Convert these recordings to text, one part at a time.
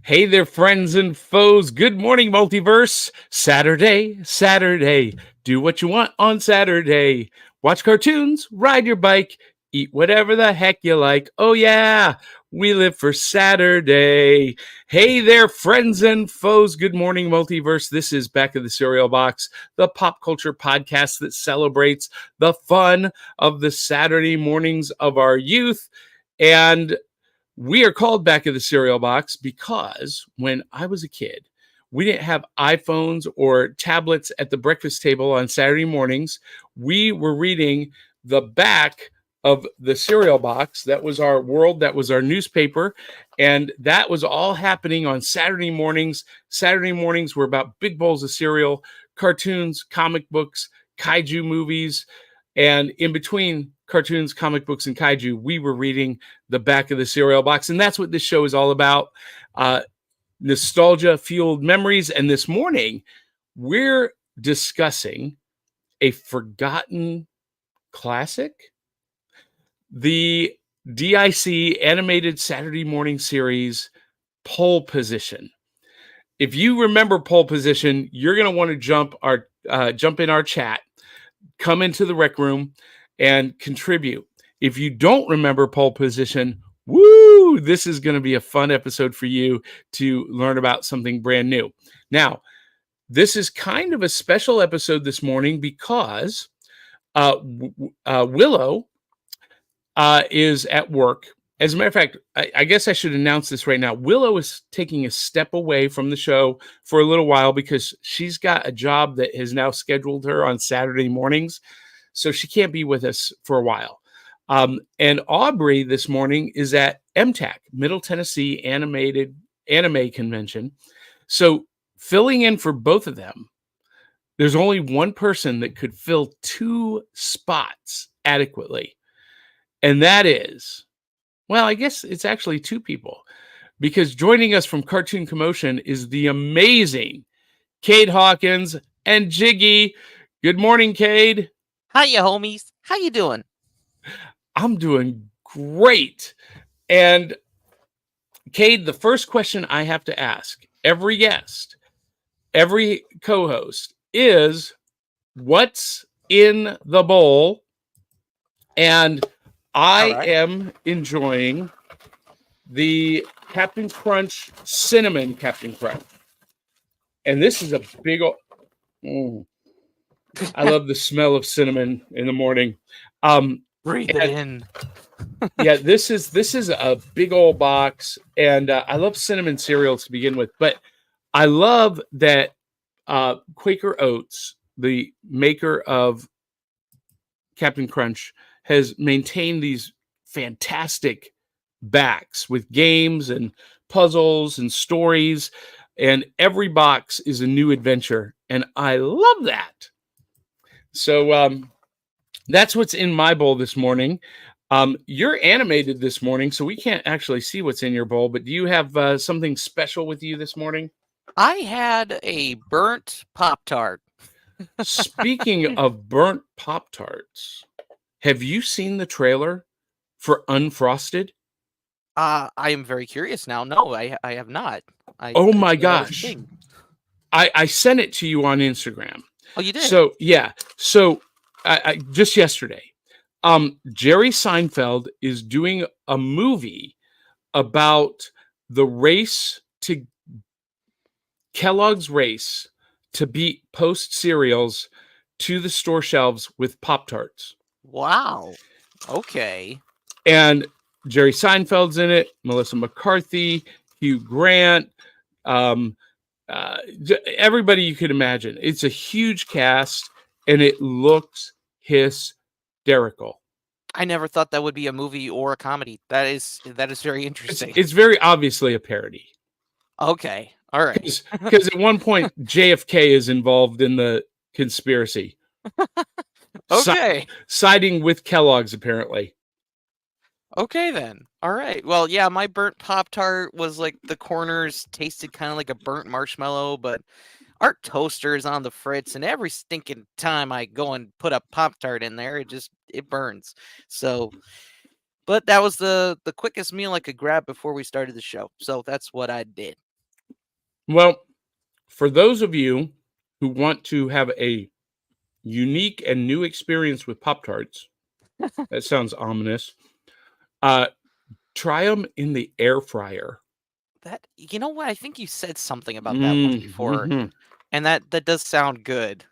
Hey there, friends and foes. Good morning, multiverse. Saturday. Do what you want on Saturday. Watch cartoons, ride your bike, eat whatever the heck you like. Oh, yeah, we live for Saturday. Hey there, friends and foes. Good morning, multiverse. This is Back of the Cereal Box, the pop culture podcast that celebrates the fun of the Saturday mornings of our youth. And we are called Back of the Cereal Box because when I was a kid, we didn't have iPhones or tablets at the breakfast table on Saturday mornings. We were reading the back of the cereal box. That was our world. That was our newspaper. And that was all happening on Saturday mornings. Saturday mornings were about big bowls of cereal, cartoons, comic books, kaiju movies. And in between cartoons, comic books, and kaiju, we were reading the back of the cereal box. And that's what this show is all about. Nostalgia fueled memories. And this morning, we're discussing a forgotten classic, the DIC animated Saturday morning series, Pole Position. If you remember Pole Position, you're going to want to jump in our chat, come into the rec room, and contribute. If you don't remember Pole Position, woo, this is going to be a fun episode for you to learn about something brand new. Now, this is kind of a special episode this morning because Willow is at work. As a matter of fact, I guess I should announce this right now. Willow is taking a step away from the show for a little while because she's got a job that has now scheduled her on Saturday mornings. So she can't be with us for a while. And Aubrey this morning is at MTAC, Middle Tennessee Anime Convention. So filling in for both of them, there's only one person that could fill two spots adequately. And that is, well, I guess it's actually two people, because joining us from Cartoon Commotion is the amazing Cade Hawkins and Jiggy. Good morning, Cade. Hiya, homies. How you doing? I'm doing great. And Cade, the first question I have to ask every guest, every co-host is, what's in the bowl? And I am enjoying the Captain Crunch Cinnamon Captain Crunch. And this is a big old... I love the smell of cinnamon in the morning. Breathe it in. Yeah, this is a big old box, and I love cinnamon cereals to begin with, but I love that Quaker Oats, the maker of Captain Crunch, has maintained these fantastic backs with games and puzzles and stories, and every box is a new adventure, and I love that. So that's what's in my bowl this morning. You're animated this morning, so we can't actually see what's in your bowl, but do you have something special with you this morning? I had a burnt Pop-Tart. Speaking of burnt Pop-Tarts, have you seen the trailer for Unfrosted? I am very curious now. No, I have not. Oh my gosh. I sent it to you on Instagram. Oh, you did? So, yeah. So, I just yesterday, Jerry Seinfeld is doing a movie about the race to Kellogg's race to beat Post cereals to the store shelves with Pop-Tarts. Wow. Okay. And Jerry Seinfeld's in it, Melissa McCarthy, Hugh Grant, everybody you could imagine. It's a huge cast, and it looks hysterical. I never thought that would be a movie or a comedy. That is very interesting. It's very obviously a parody. Okay. All right. Because at one point, JFK is involved in the conspiracy. Okay. Siding with Kellogg's, apparently. Okay, then. All right. Well, yeah, my burnt Pop-Tart was like the corners tasted kind of like a burnt marshmallow, but our toaster is on the fritz, and every stinking time I go and put a Pop-Tart in there, it burns. So, but that was the quickest meal I could grab before we started the show. So that's what I did. Well, for those of you who want to have a unique and new experience with Pop-Tarts, that sounds ominous, try them in the air fryer. That, you know what? I think you said something about that once before, and that does sound good.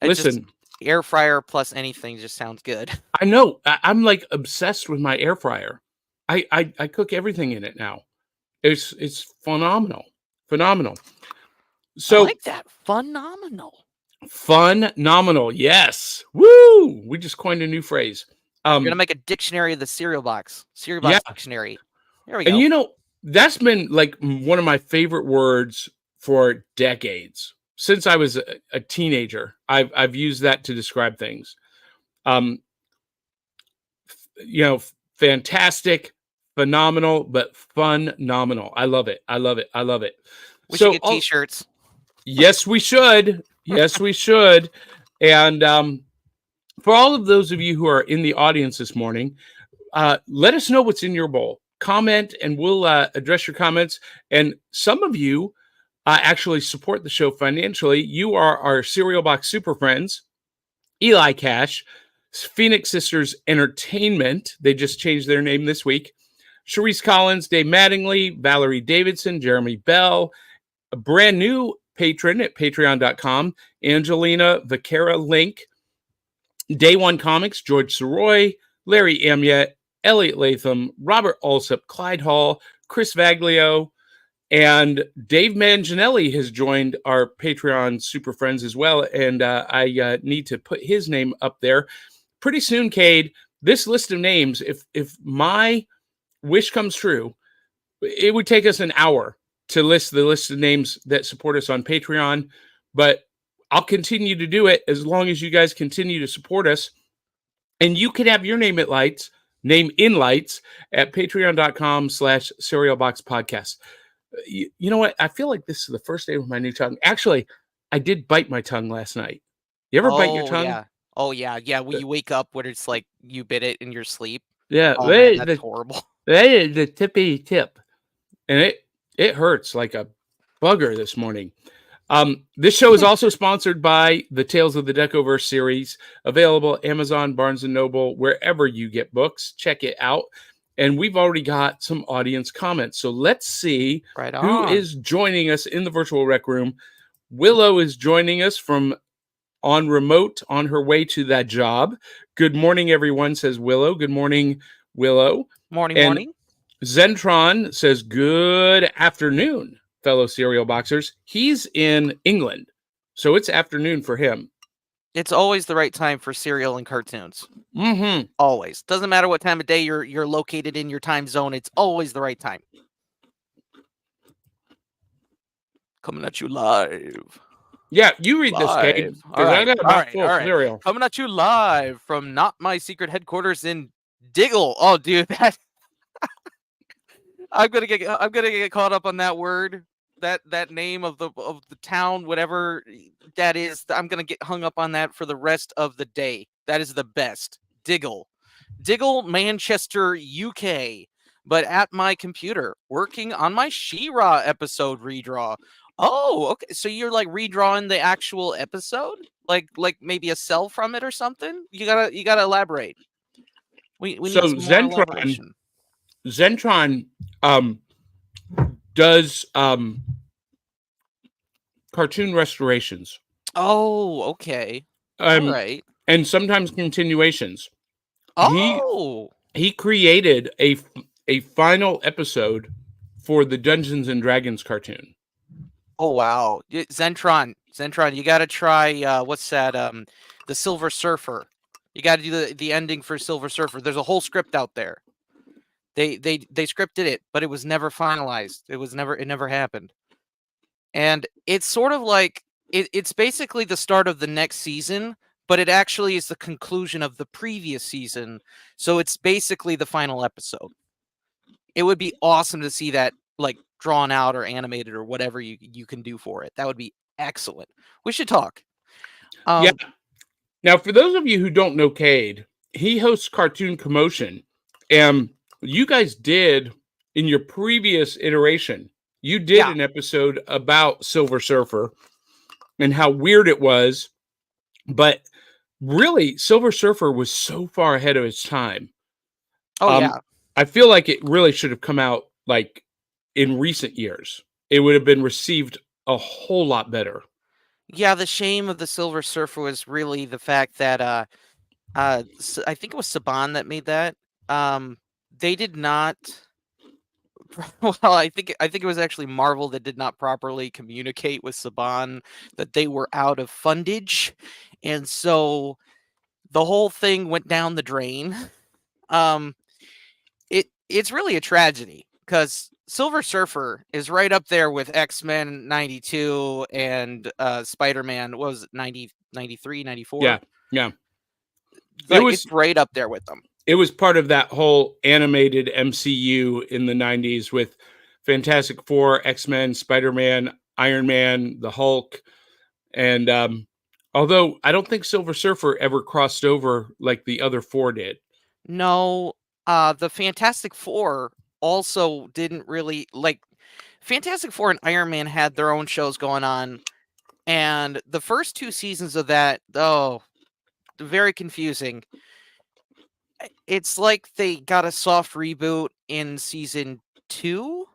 Listen, air fryer plus anything just sounds good. I know. I'm like obsessed with my air fryer. I cook everything in it now. It's phenomenal. Phenomenal. So I like that. Phenomenal. Phenomenal. Yes. Woo! We just coined a new phrase. We're gonna make a dictionary of the cereal box. Cereal box dictionary. There we go. And you know, that's been like one of my favorite words for decades. Since I was a teenager, I've used that to describe things. You know, fantastic, phenomenal, but phenomenal. I love it. I love it. I love it. We should get t-shirts. Yes, we should. Yes, we should. And for all of those of you who are in the audience this morning, let us know what's in your bowl. Comment, and we'll address your comments. And some of you actually support the show financially. You are our Cereal Box Super Friends, Eli Cash, Phoenix Sisters Entertainment. They just changed their name this week. Sharice Collins, Dave Mattingly, Valerie Davidson, Jeremy Bell, a brand new patron at patreon.com, Angelina Vaquera Link, Day One Comics, George Soroy, Larry Amiet, Elliot Latham, Robert Alsop, Clyde Hall, Chris Vaglio, and Dave Manginelli has joined our Patreon Super Friends as well. And I need to put his name up there pretty soon. Cade, this list of names, if my wish comes true, it would take us an hour to list the list of names that support us on Patreon, but I'll continue to do it as long as you guys continue to support us. And you can have your name in lights at patreon.com/cerealboxpodcast. You know what? I feel like this is the first day with my new tongue. Actually, I did bite my tongue last night. You ever bite your tongue? Yeah. Oh, yeah. Yeah. When you wake up when it's like you bit it in your sleep. Yeah. Oh, man, that's horrible. That is the tippy tip. And it hurts like a bugger this morning. This show is also sponsored by the Tales of the Decoverse series, available Amazon, Barnes & Noble, wherever you get books. Check it out. And we've already got some audience comments. So let's see who is joining us in the virtual rec room. Willow is joining us from on remote on her way to that job. Good morning, everyone, says Willow. Good morning, Willow. Morning. Zentron says, good afternoon, fellow cereal boxers. He's in England, so it's afternoon for him. It's always the right time for cereal and cartoons. Mm-hmm. Always. Doesn't matter what time of day you're located in your time zone. It's always the right time. Coming at you live. Yeah, you read this, Cade. All right. Cereal. Coming at you live from not my secret headquarters in Diggle. Oh, dude, that I'm gonna get caught up on that word, that name of the town, whatever that is. I'm gonna get hung up on that for the rest of the day. That is the best. Diggle, Manchester, UK. But at my computer, working on my She-Ra episode redraw. Oh, okay. So you're like redrawing the actual episode, like maybe a cell from it or something. You gotta elaborate. We need some more elaboration. Zentron does cartoon restorations. Oh, okay. All right. And sometimes continuations. Oh, he created a final episode for the Dungeons and Dragons cartoon. Oh wow, Zentron, you got to try what's that? The Silver Surfer. You got to do the ending for Silver Surfer. There's a whole script out there. They scripted it, but it was never finalized. It never happened. And it's sort of like it's basically the start of the next season, but it actually is the conclusion of the previous season. So it's basically the final episode. It would be awesome to see that like drawn out or animated or whatever you can do for it. That would be excellent. We should talk. Yeah. Now, for those of you who don't know Cade, he hosts Cartoon Commotion, and you guys did in your previous iteration You did Yeah. an episode about Silver Surfer and how weird it was, but really, Silver Surfer was so far ahead of its time. Oh yeah. I feel like it really should have come out like in recent years. It would have been received a whole lot better. Yeah, the shame of the Silver Surfer was really the fact that I think it was Saban that made that. They did not. Well, I think it was actually Marvel that did not properly communicate with Saban that they were out of fundage, and so the whole thing went down the drain. Um, it's really a tragedy because Silver Surfer is right up there with X-Men 92 and Spider-Man. What was it, 90, 93, 94? Yeah. It Like was it's right up there with them. it was part of that whole animated MCU in the 90s with Fantastic Four, X-Men, Spider-Man, Iron Man, the Hulk, and although I don't think Silver Surfer ever crossed over like the other four did. No, the Fantastic Four also didn't really like. Fantastic Four and Iron Man had their own shows going on, and the first two seasons of that, oh, very confusing. It's like they got a soft reboot in season 2,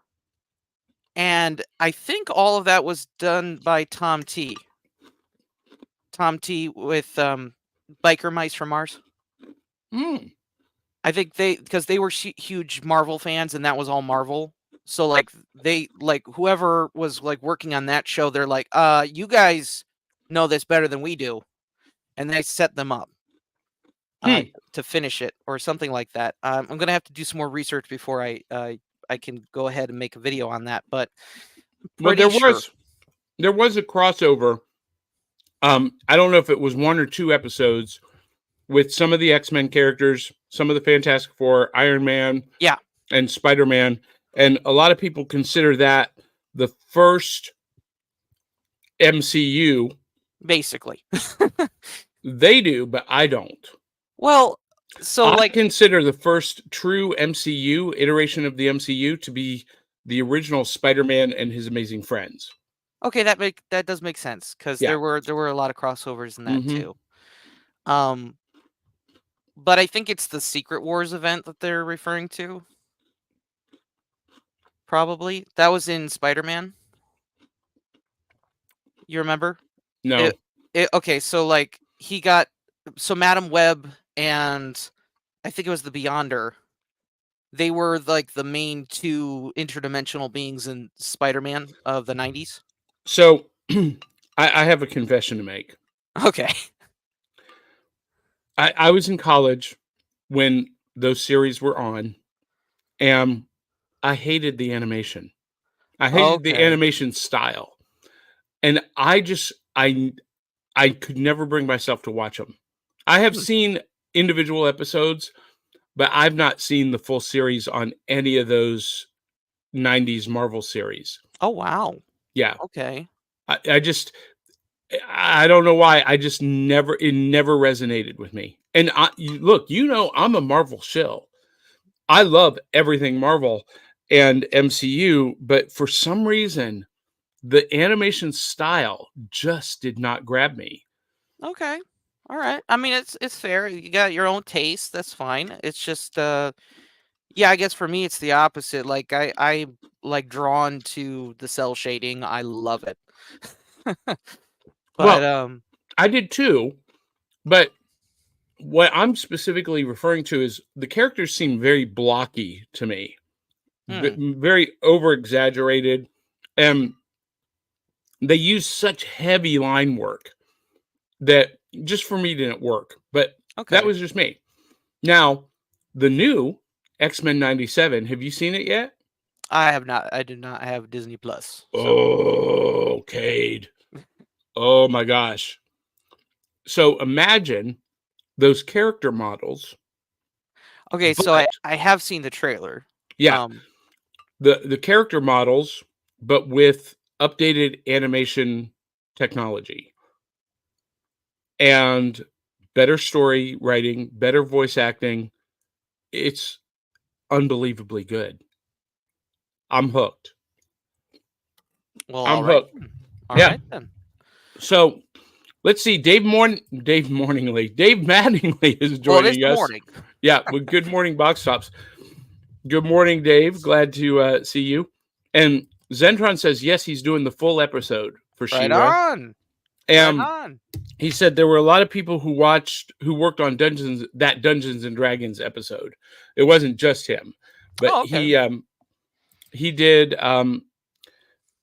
and I think all of that was done by Tom T. Tom T with Biker Mice from Mars. Mm. I think because they were huge Marvel fans, and that was all Marvel. So like they like whoever was like working on that show, they're like, you guys know this better than we do, and they set them up to finish it or something like that. I'm gonna have to do some more research before I can go ahead and make a video on that, but Well, pretty sure. there was a crossover. I don't know if it was one or two episodes with some of the X-Men characters, some of the Fantastic Four, Iron Man, Yeah, and Spider-Man, and a lot of people consider that the first MCU. basically. They do, but I don't. Well, so I like consider the first true MCU iteration of the MCU to be the original Spider-Man and His Amazing Friends. okay, that does make sense because Yeah. there were a lot of crossovers in that Mm-hmm. too. But I think it's the Secret Wars event that they're referring to. Probably. That was in Spider-Man. You remember? No. Okay, so like he got so Madam Web and I think it was the Beyonder. They were like the main two interdimensional beings in Spider-Man of the 90s. So I have a confession to make. Okay. I was in college when those series were on, and I hated the animation. I hated the Okay. animation style. And I could never bring myself to watch them. I have seen individual episodes, but I've not seen the full series on any of those 90s Marvel series. Oh wow. Yeah. Okay. I don't know why. It never resonated with me. And look, I'm a Marvel shill. I love everything Marvel and MCU, but for some reason, the animation style just did not grab me. Okay. All right. I mean, it's fair. You got your own taste. That's fine. It's just yeah, I guess for me it's the opposite. Like I like drawn to the cell shading. I love it. But Well, I did too, but what I'm specifically referring to is the characters seem very blocky to me, very over exaggerated, and they use such heavy line work that just for me didn't work. But that okay. was just me. Now, the new X-Men 97, have you seen it yet? I have not. I do not have Disney Plus. So Oh, Cade. Oh my gosh. So imagine those character models. okay, so But I have seen the trailer. yeah, the character models, but with updated animation technology and better story writing, better voice acting. It's unbelievably good. I'm hooked. Well, I'm all right. hooked. All Yeah. right then. So let's see. Dave Mattingly is Well, it is joining the us. morning. Yeah, with Good Morning Box Tops. Good morning, Dave. Glad to see you. And Zentron says yes, he's doing the full episode for Right She-Ra. on. Right on. He said there were a lot of people who worked on Dungeons and Dragons episode. It wasn't just him, but Oh, okay. he did.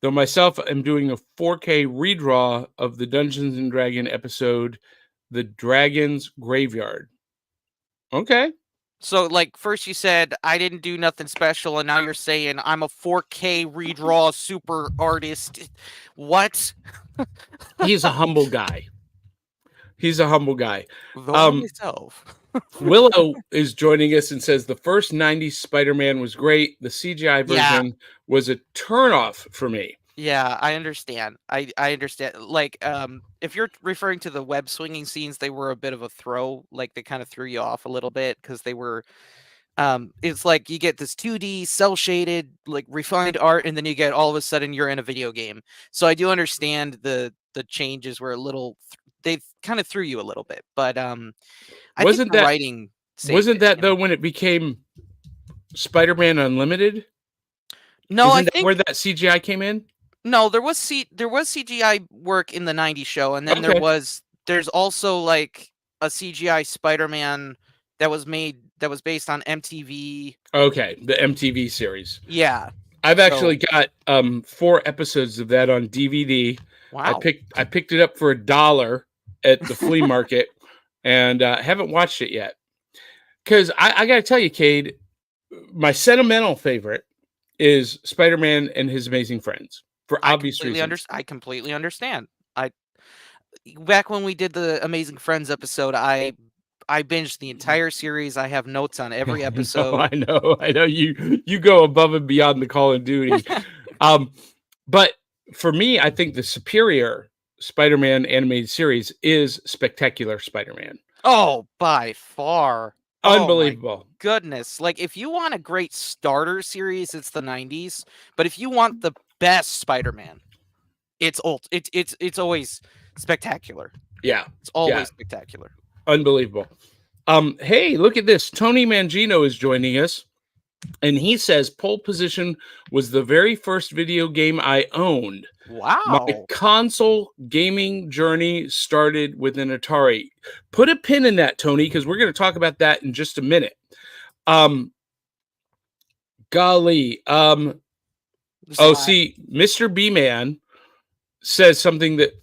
Though myself, I'm doing a 4K redraw of the Dungeons and Dragon episode, The Dragon's Graveyard. Okay. So, like, first you said I didn't do nothing special, and now you're saying I'm a 4K redraw super artist. What? He's a humble guy. Though myself. Willow is joining us and says the first 90s Spider-Man was great. The CGI version was a turnoff for me. Yeah, I understand. I understand. Like, if you're referring to the web swinging scenes, they were a bit of a throw. Like, they kind of threw you off a little bit because they were. It's like you get this 2D cell shaded, like refined art, and then you get all of a sudden you're in a video game. So I do understand the changes were a little. They kind of threw you a little bit, but I think the writing wasn't that though when it became Spider-Man Unlimited? No, Isn't that where that CGI came in? No, there was CGI work in the '90s show, and then there's also like a CGI Spider-Man that was based on MTV. Okay, the MTV series. Yeah. I've actually got 4 episodes of that on DVD. Wow. I picked it up for $1 at the flea market and haven't watched it yet. Because I got to tell you, Cade, my sentimental favorite is Spider-Man and His Amazing Friends for obvious reasons. I completely understand. Back when we did the Amazing Friends episode, I binged the entire series. I have notes on every episode. I know. You go above and beyond the Call of Duty. But for me, I think the superior Spider-Man animated series is Spectacular Spider-Man. Oh, by far. Unbelievable. Oh, goodness. Like, if you want a great starter series, it's the 90s. But if you want the best Spider-Man, it's always Spectacular. Yeah. It's always Spectacular. Unbelievable. Hey, look at this. Tony Mangino is joining us. And he says Pole Position was the very first video game I owned. Wow. My console gaming journey started with an Atari. Put a pin in that, Tony, because we're going to talk about that in just a minute. Golly. See, Mr. B-Man says something that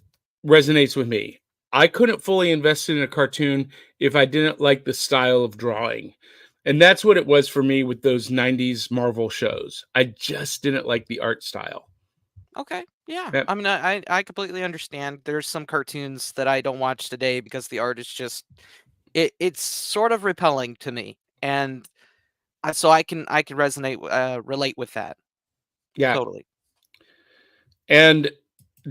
resonates with me. I couldn't fully invest in a cartoon if I didn't like the style of drawing. And that's what it was for me with those 90s Marvel shows. I just didn't like the art style. Okay. Yeah. I mean, I completely understand. There's some cartoons that I don't watch today because the art is just it's sort of repelling to me. And so I can relate with that. Yeah. Totally. And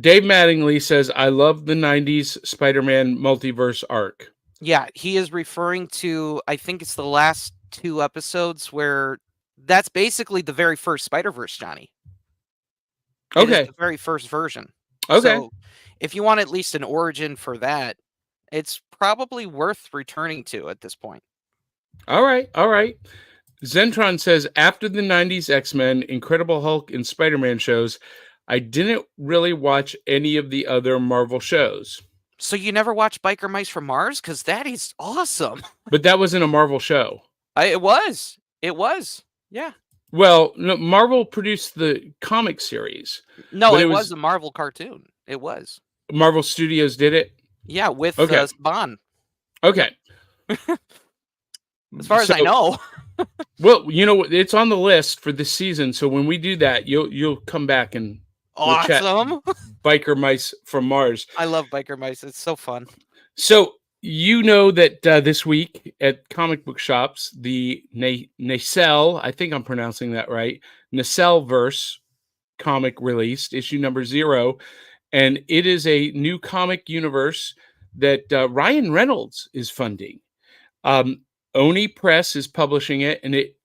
Dave Mattingly says, I love the 90s Spider-Man multiverse arc. Yeah, he is referring to, I think it's the last 2 episodes where that's basically the very first Spider-Verse, Johnny. Okay. It is the very first version. Okay. So if you want at least an origin for that, it's probably worth returning to at this point. All right. Zentron says, after the 90s X-Men, Incredible Hulk, and Spider-Man shows, I didn't really watch any of the other Marvel shows. So you never watched Biker Mice from Mars? Because that is awesome. But that wasn't a Marvel show. It was. Yeah. Well, no, Marvel produced the comic series. No, it was a Marvel cartoon. It was. Marvel Studios did it? Yeah, with Spawn. Okay. As far as I know. Well, it's on the list for this season. So when we do that, you'll come back and awesome. Biker Mice from Mars. I love Biker Mice. It's so fun. So that this week at comic book shops, the Nacelle, I think I'm pronouncing that right, Nacelle-verse comic released, issue number 0. And it is a new comic universe that Ryan Reynolds is funding. Oni Press is publishing it, and it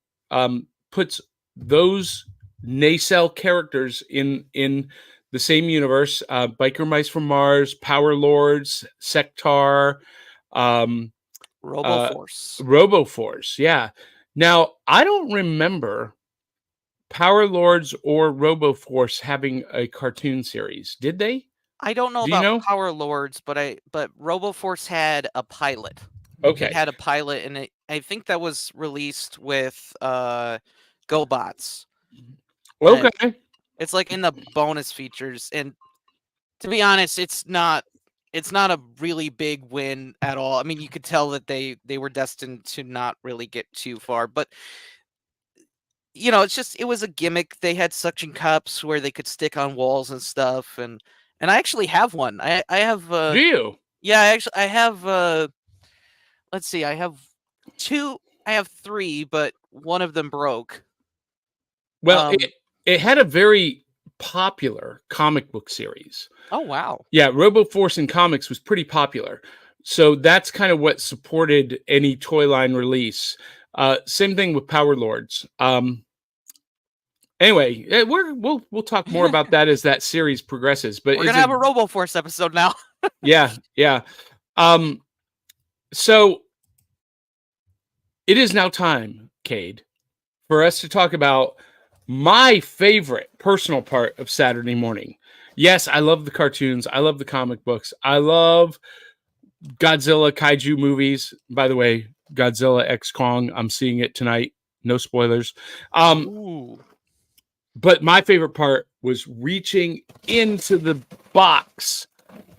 puts those Nacelle characters in the same universe. Biker Mice from Mars, Power Lords, Sectar, RoboForce. RoboForce. Yeah. Now, I don't remember Power Lords or RoboForce having a cartoon series. Did they? I don't know Do you about know? Power Lords, but RoboForce had a pilot. Okay. It had a pilot, and I think that was released with GoBots. Okay. It's like in the bonus features, and to be honest, it's not a really big win at all. I mean, you could tell that they were destined to not really get too far, but it was a gimmick. They had suction cups where they could stick on walls and stuff, and I actually have one. I have Do you? yeah, I have let's see, I have two, I have three, but one of them broke. Well, it had a very popular comic book series. Oh wow. Yeah, RoboForce in comics was pretty popular. So that's kind of what supported any toy line release. Same thing with Power Lords. Anyway, we'll talk more about that as that series progresses. But we're gonna have a RoboForce episode now. yeah. So it is now time, Cade, for us to talk about my favorite personal part of Saturday morning. Yes, I love the cartoons. I love the comic books. I love Godzilla kaiju movies. By the way, Godzilla X Kong, I'm seeing it tonight. No spoilers. But my favorite part was reaching into the box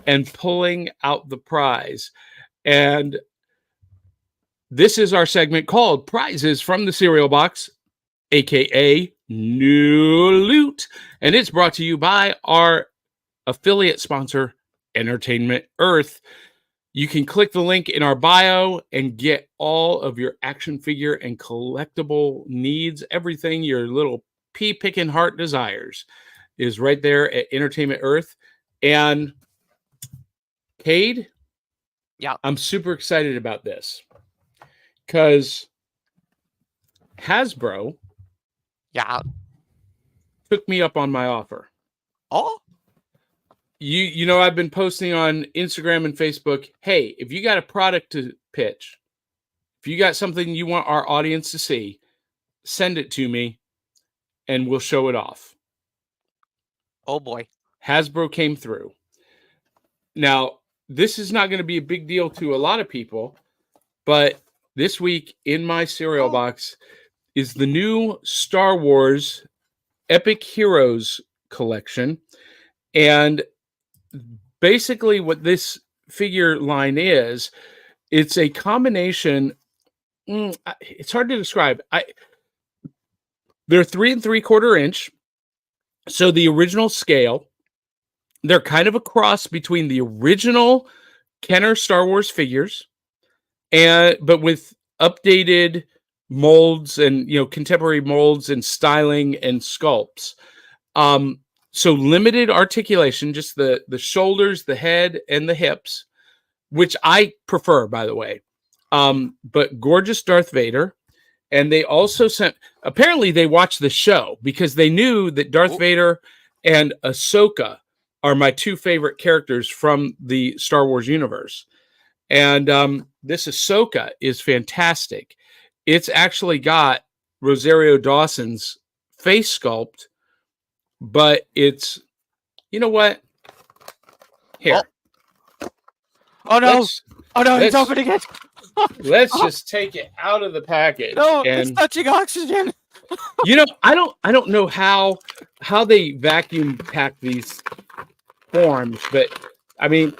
and pulling out the prize. And this is our segment called Prizes from the Cereal Box, aka New Loot. And it's brought to you by our affiliate sponsor, Entertainment Earth. You can click the link in our bio and get all of your action figure and collectible needs. Everything your little pea-picking heart desires is right there at Entertainment Earth. And Cade, yeah, I'm super excited about this because Hasbro took me up on my offer. Oh, you know, I've been posting on Instagram and Facebook, hey, if you got a product to pitch, if you got something you want our audience to see, send it to me and we'll show it off. Oh boy. Hasbro came through. Now, this is not going to be a big deal to a lot of people, but this week in my cereal box is the new Star Wars Epic Heroes collection. And basically what this figure line is, it's a combination. It's hard to describe. They're 3 3/4 inch. So the original scale, they're kind of a cross between the original Kenner Star Wars figures but with updated molds and, contemporary molds and styling and sculpts. So limited articulation, just the shoulders, the head, and the hips, which I prefer, by the way. But gorgeous Darth Vader. And they also apparently they watched the show because they knew that Darth Vader and Ahsoka are my two favorite characters from the Star Wars universe. And this Ahsoka is fantastic. It's actually got Rosario Dawson's face sculpt, but it's, you know what? Here. Oh no. He's opening it. Let's just take it out of the package. No, it's touching oxygen. I don't know how they vacuum pack these forms, but I mean,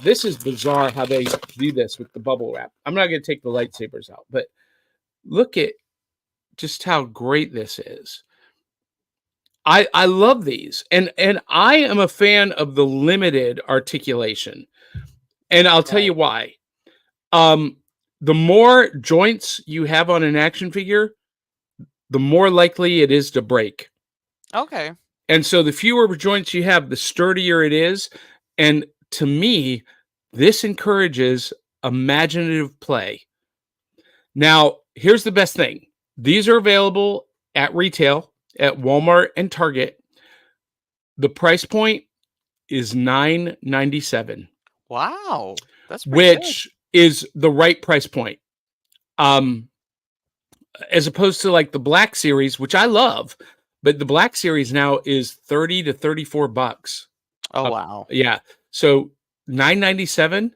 this is bizarre how they do this with the bubble wrap. I'm not going to take the lightsabers out, but look at just how great this is. I love these, and I am a fan of the limited articulation, and I'll tell you why. The more joints you have on an action figure, the more likely it is to break. Okay. And so the fewer joints you have, the sturdier it is. And to me, this encourages imaginative play. Now, here's the best thing. These are available at retail at Walmart and Target. The price point is $9.97. Wow, that's pretty which is the right price point. As opposed to like the Black Series, which I love, but the Black Series now is 30 to 34 bucks. good. Oh wow. Yeah. So $9.97.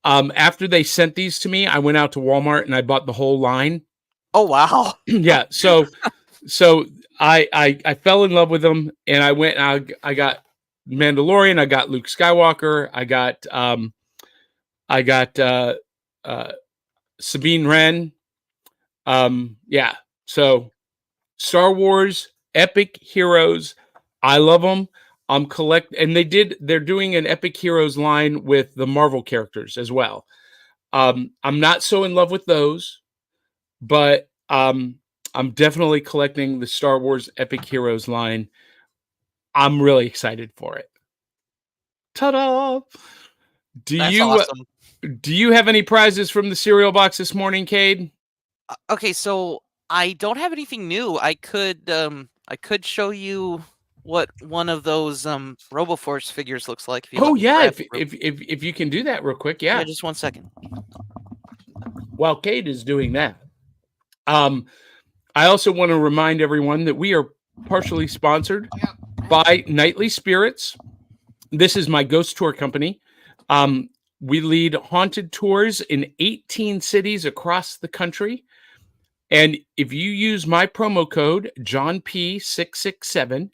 After they sent these to me, I went out to Walmart and I bought the whole line. Oh wow. Yeah. So I fell in love with them, and I went and I got Mandalorian, I got Luke Skywalker, I got Sabine Wren. Yeah. So Star Wars Epic Heroes, I love them. And they're doing an Epic Heroes line with the Marvel characters as well. I'm not so in love with those, but I'm definitely collecting the Star Wars Epic Heroes line. I'm really excited for it. Ta-da! That's awesome. Do you have any prizes from the cereal box this morning, Cade? Okay, so I don't have anything new. I could show you what one of those RoboForce figures looks like. If you let me Yeah, grab if you can do that real quick, yeah. just 1 second. While Cade is doing that, I also want to remind everyone that we are partially sponsored by Nightly Spirits. This is my ghost tour company. We lead haunted tours in 18 cities across the country. And if you use my promo code, JohnP667,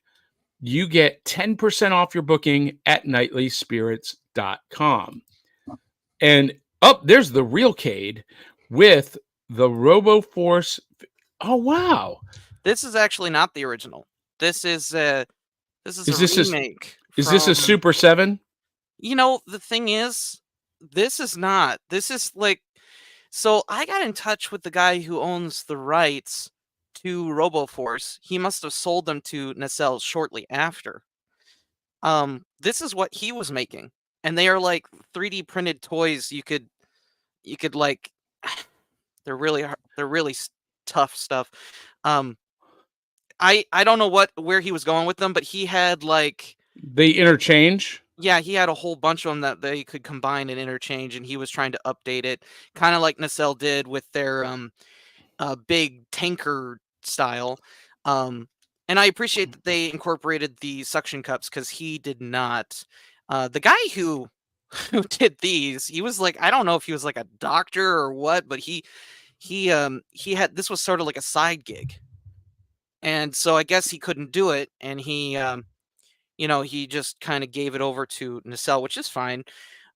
you get 10% off your booking at nightlyspirits.com. And there's the real Cade with the RoboForce. Oh, wow. This is actually not the original. This is a remake. Is this a Super 7? You know, the thing is, this is not. This is like, so I got in touch with the guy who owns the rights to RoboForce. He must have sold them to Nacelle shortly after. This is what he was making, and they are like 3D printed toys. You could like, they're really tough stuff. I don't know where he was going with them, but he had like, they interchange. Yeah, he had a whole bunch of them that they could combine and interchange, and he was trying to update it, kind of like Nacelle did with their big tanker style. And I appreciate that they incorporated the suction cups, because he did not. The guy who did these, he was like, I don't know if he was like a doctor or what, but he had, this was sort of like a side gig, and so I guess he couldn't do it, and he he just kind of gave it over to Nacelle, which is fine.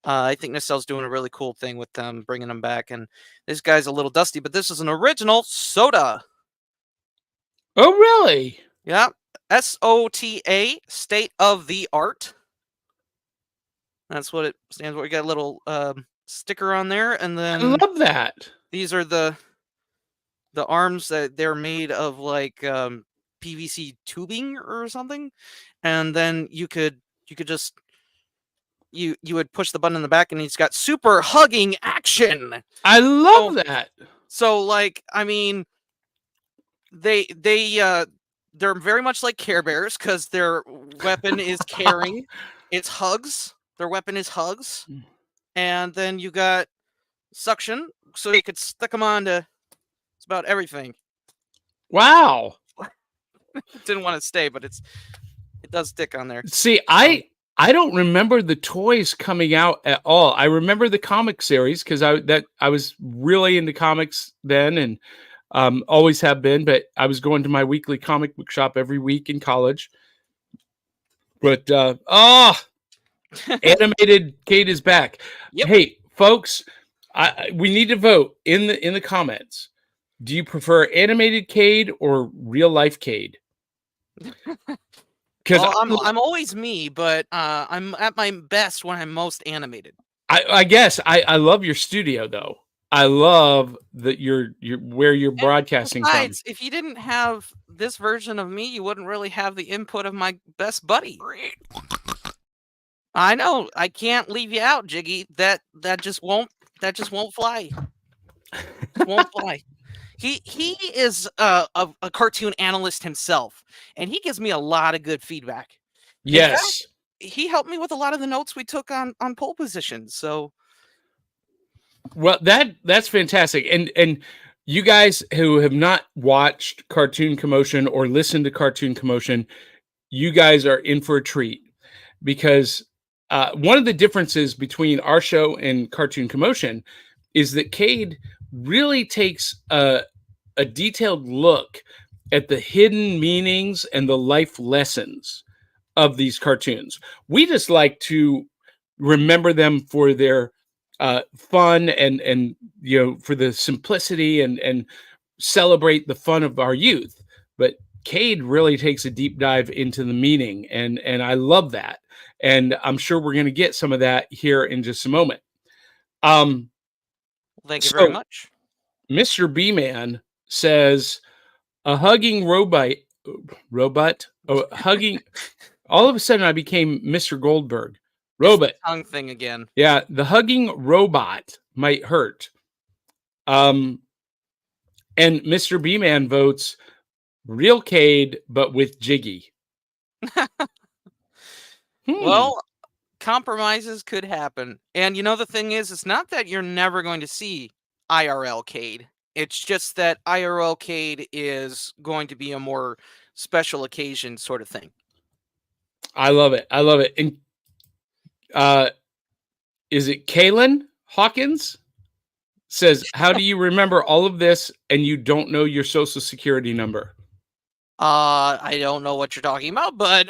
I think Nacelle's doing a really cool thing with them, bringing them back. And this guy's a little dusty, but this is an original soda. Oh, really? Yeah. SOTA, state of the art. That's what it stands for. We got a little sticker on there. And then I love that. These are the arms that they're made of, like PVC tubing or something, and then you could just you would push the button in the back, and it's got super hugging action. I love that. So like, I mean, they're very much like Care Bears, because their weapon is caring. It's hugs. Their weapon is hugs, and then you got suction, so you could stick them on to just about everything. Wow. Didn't want to stay, but it does stick on there. See, I don't remember the toys coming out at all. I remember the comic series, because I was really into comics then, and always have been. But I was going to my weekly comic book shop every week in college. But animated Cade is back. Yep. Hey, folks, we need to vote in the comments. Do you prefer animated Cade or real life Cade? Because I'm always me, but I'm at my best when I'm most animated. I guess I love your studio though. I love that you're where you're broadcasting besides, from. If you didn't have this version of me, you wouldn't really have the input of my best buddy. I know, I can't leave you out, Jiggy. That just won't fly. Won't fly. He is a cartoon analyst himself, and he gives me a lot of good feedback. Yes. He helped me with a lot of the notes we took on pole position. So, well, that's fantastic. And you guys who have not watched Cartoon Commotion or listened to Cartoon Commotion, you guys are in for a treat because one of the differences between our show and Cartoon Commotion is that Cade really takes a detailed look at the hidden meanings and the life lessons of these cartoons. We just like to remember them for their fun and for the simplicity and celebrate the fun of our youth. But Cade really takes a deep dive into the meaning, and I love that. And I'm sure we're going to get some of that here in just a moment. Thank you very much. Mr. B-Man says a hugging robot, hugging. All of a sudden, I became Mr. Goldberg. Robot. It's the tongue thing again. Yeah, the hugging robot might hurt. And Mr. B-Man votes real Cade, but with Jiggy. Well, compromises could happen. And the thing is, it's not that you're never going to see IRL Cade. It's just that IRL Cade is going to be a more special occasion sort of thing. I love it. I love it. And is it Kaylin Hawkins? Says, how do you remember all of this and you don't know your social security number? I don't know what you're talking about, but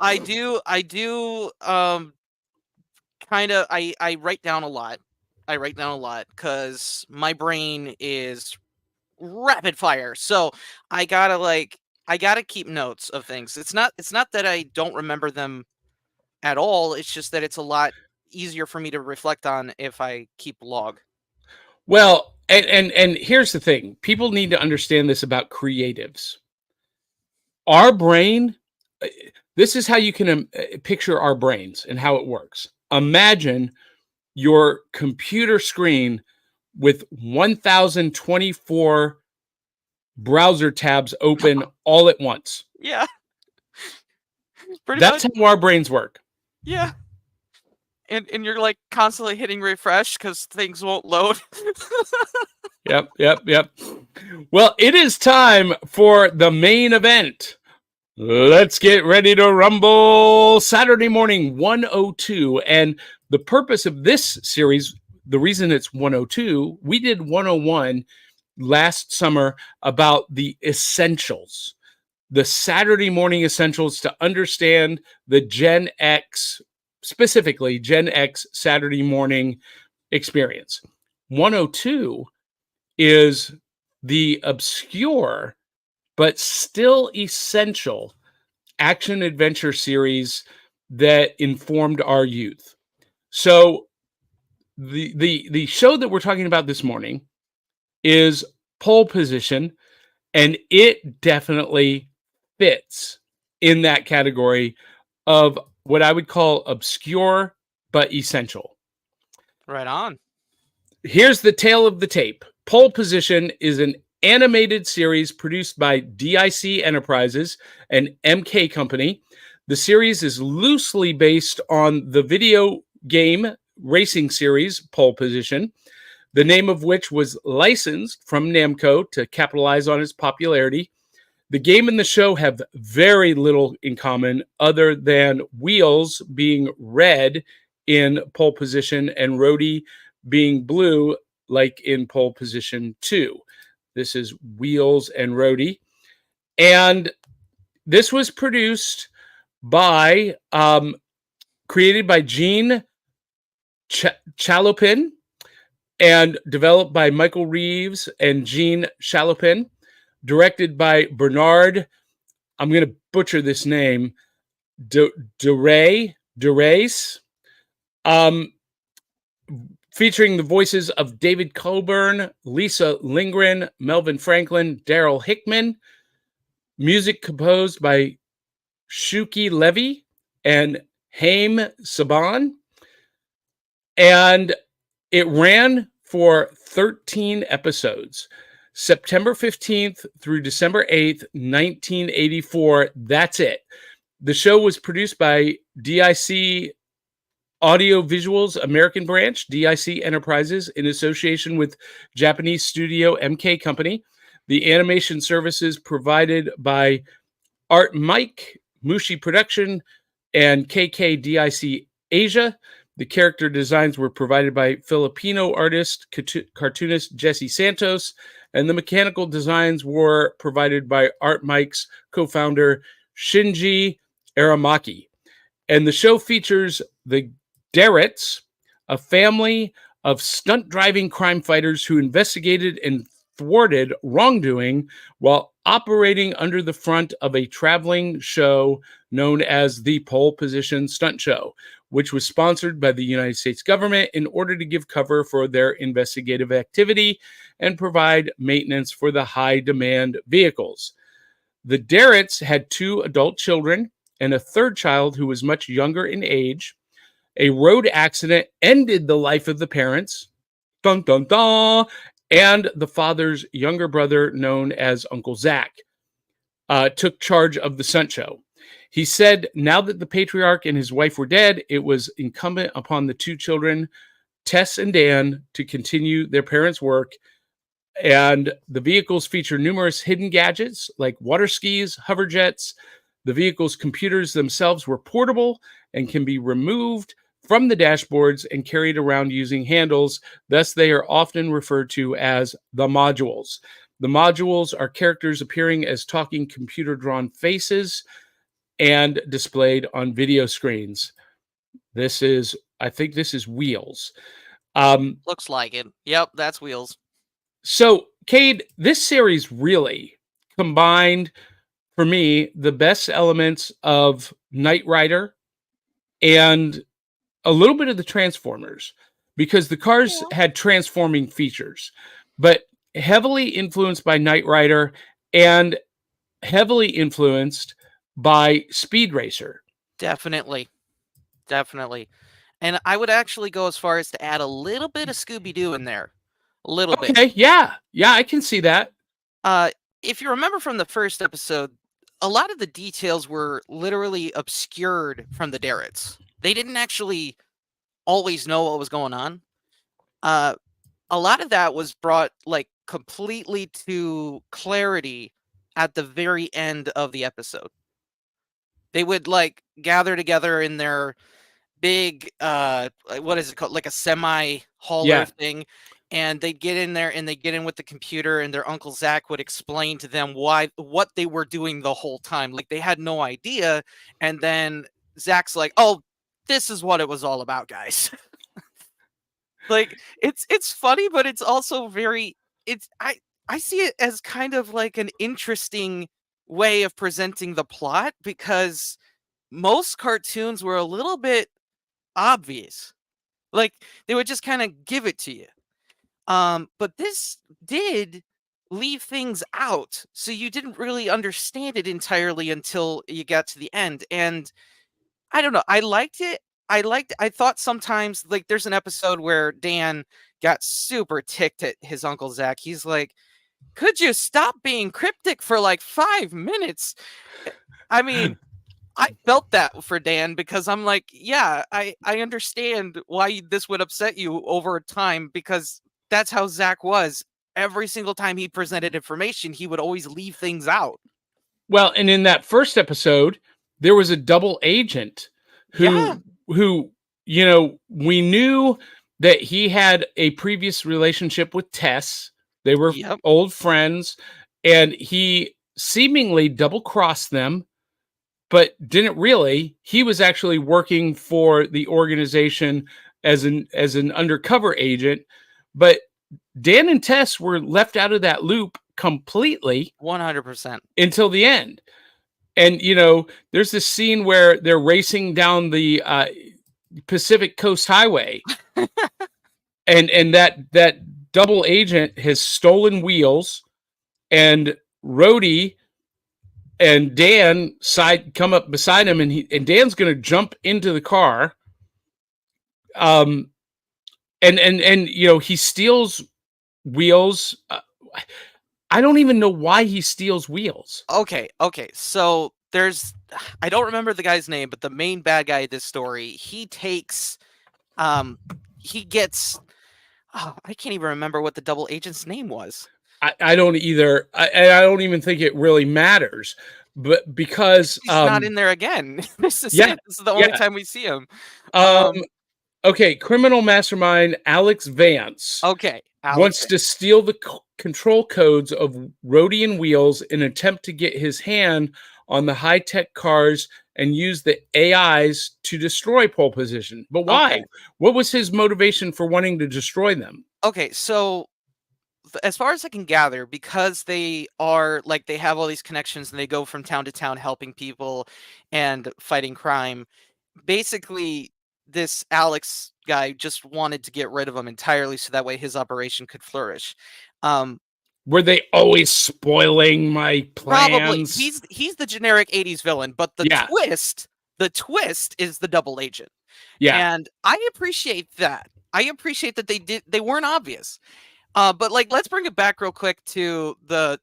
I do kind of I write down a lot. I write down a lot because my brain is rapid fire. So I gotta keep notes of things. It's not that I don't remember them at all. It's just that it's a lot easier for me to reflect on if I keep log. Well, and here's the thing. People need to understand this about creatives. Our brain, this is how you can picture our brains and how it works. Imagine your computer screen with 1024 browser tabs open all at once. Yeah. That's how our brains work. Yeah. And you're like constantly hitting refresh because things won't load. Yep. Well, it is time for the main event. Let's get ready to rumble. Saturday morning 102. And the purpose of this series, the reason it's 102, we did 101 last summer about the essentials, the Saturday morning essentials to understand the Gen X, specifically Gen X Saturday morning experience. 102 is the obscure but still essential action adventure series that informed our youth. So the show that we're talking about this morning is Pole Position, and it definitely fits in that category of what I would call obscure but essential. Right on. Here's the tale of the tape. Pole Position is an animated series produced by DIC Enterprises, an MK company. The series is loosely based on the video game racing series Pole Position, the name of which was licensed from Namco to capitalize on its popularity. The game and the show have very little in common other than wheels being red in Pole Position and Rhodey being blue like in Pole Position 2. This is Wheels and Rhodey. And this was produced by, created by Gene Chalopin and developed by Michael Reeves and Gene Chalopin, directed by Bernard, I'm going to butcher this name, Durace, featuring the voices of David Coburn, Lisa Lindgren, Melvin Franklin, Daryl Hickman. Music composed by Shuki Levy and Haim Saban. And it ran for 13 episodes. September 15th through December 8th, 1984. That's it. The show was produced by DIC Audio Visuals American Branch, DIC Enterprises, in association with Japanese studio MK Company. The animation services provided by Art Mike, Mushi Production, and KKDIC Asia. The character designs were provided by Filipino artist, cartoonist Jesse Santos, and the mechanical designs were provided by Art Mike's co-founder Shinji Aramaki. And the show features the Darretts, a family of stunt driving crime fighters who investigated and thwarted wrongdoing while operating under the front of a traveling show known as the Pole Position Stunt Show, which was sponsored by the United States government in order to give cover for their investigative activity and provide maintenance for the high-demand vehicles. The Darretts had 2 adult children and a third child who was much younger in age. A road accident ended the life of the parents, dun dun dun, and the father's younger brother, known as Uncle Zach, took charge of the stunt show. He said now that the patriarch and his wife were dead, it was incumbent upon the 2 children, Tess and Dan, to continue their parents' work. And the vehicles feature numerous hidden gadgets like water skis, hover jets. The vehicle's computers themselves were portable and can be removed from the dashboards and carried around using handles. Thus, they are often referred to as the modules. The modules are characters appearing as talking computer-drawn faces and displayed on video screens. I think this is Wheels. Looks like it. Yep, that's Wheels. So, Cade, this series really combined, for me, the best elements of Knight Rider and a little bit of the Transformers, because the cars had transforming features, but heavily influenced by Knight Rider and heavily influenced by Speed Racer. Definitely. And I would actually go as far as to add a little bit of Scooby-Doo in there. A little bit. Okay, yeah, I can see that. If you remember from the first episode, a lot of the details were literally obscured from the Darretts. They didn't actually always know what was going on. A lot of that was brought like completely to clarity at the very end of the episode. They would like gather together in their big what is it called, like a semi hauler thing, and they'd get in there and they get in with the computer, and their Uncle Zach would explain to them what they were doing the whole time. Like they had no idea, and then Zach's like, "Oh, this is what it was all about, guys." Like it's funny, but it's also very I see it as kind of like an interesting way of presenting the plot, because most cartoons were a little bit obvious. Like they would just kind of give it to you. But this did leave things out, so you didn't really understand it entirely until you got to the end. And I don't know, I liked it. I thought sometimes, like, there's an episode where Dan got super ticked at his Uncle Zach. He's like, "Could you stop being cryptic for like 5 minutes?" I mean, I felt that for Dan, because I'm like, yeah, I understand why this would upset you over time, because that's how Zach was. Every single time he presented information, he would always leave things out. Well, and in that first episode, there was a double agent who, we knew that he had a previous relationship with Tess. They were old friends, and he seemingly double-crossed them, but didn't really. He was actually working for the organization as an undercover agent, but Dan and Tess were left out of that loop completely. 100%. Until the end. And, there's this scene where they're racing down the Pacific Coast Highway. and that double agent has stolen wheels, and Rhodey and Dan come up beside him, and Dan's going to jump into the car. And he steals wheels. I don't even know why he steals wheels. Okay, so there's I don't remember the guy's name, but the main bad guy of this story, he takes he gets I can't even remember what the double agent's name was. I don't either. I don't even think it really matters, but because He's not in there again. This is yeah, it. This is the only yeah. time we see him. Um, okay, criminal mastermind Alex Vance Okay, Alex. wants to steal the control codes of Rhodian wheels in an attempt to get his hand on the high-tech cars and use the AIs to destroy pole position. But why? Okay. What was his motivation for wanting to destroy them? Okay, so as far as I can gather, because they are like they have all these connections and they go from town to town helping people and fighting crime. Basically, this Alex guy just wanted to get rid of him entirely so that way his operation could flourish. Were they always spoiling my Probably plans? he's the generic 80s villain, but the Yeah. twist is the double agent. Yeah. And I appreciate that. I appreciate that they weren't obvious. But like let's bring it back real quick to the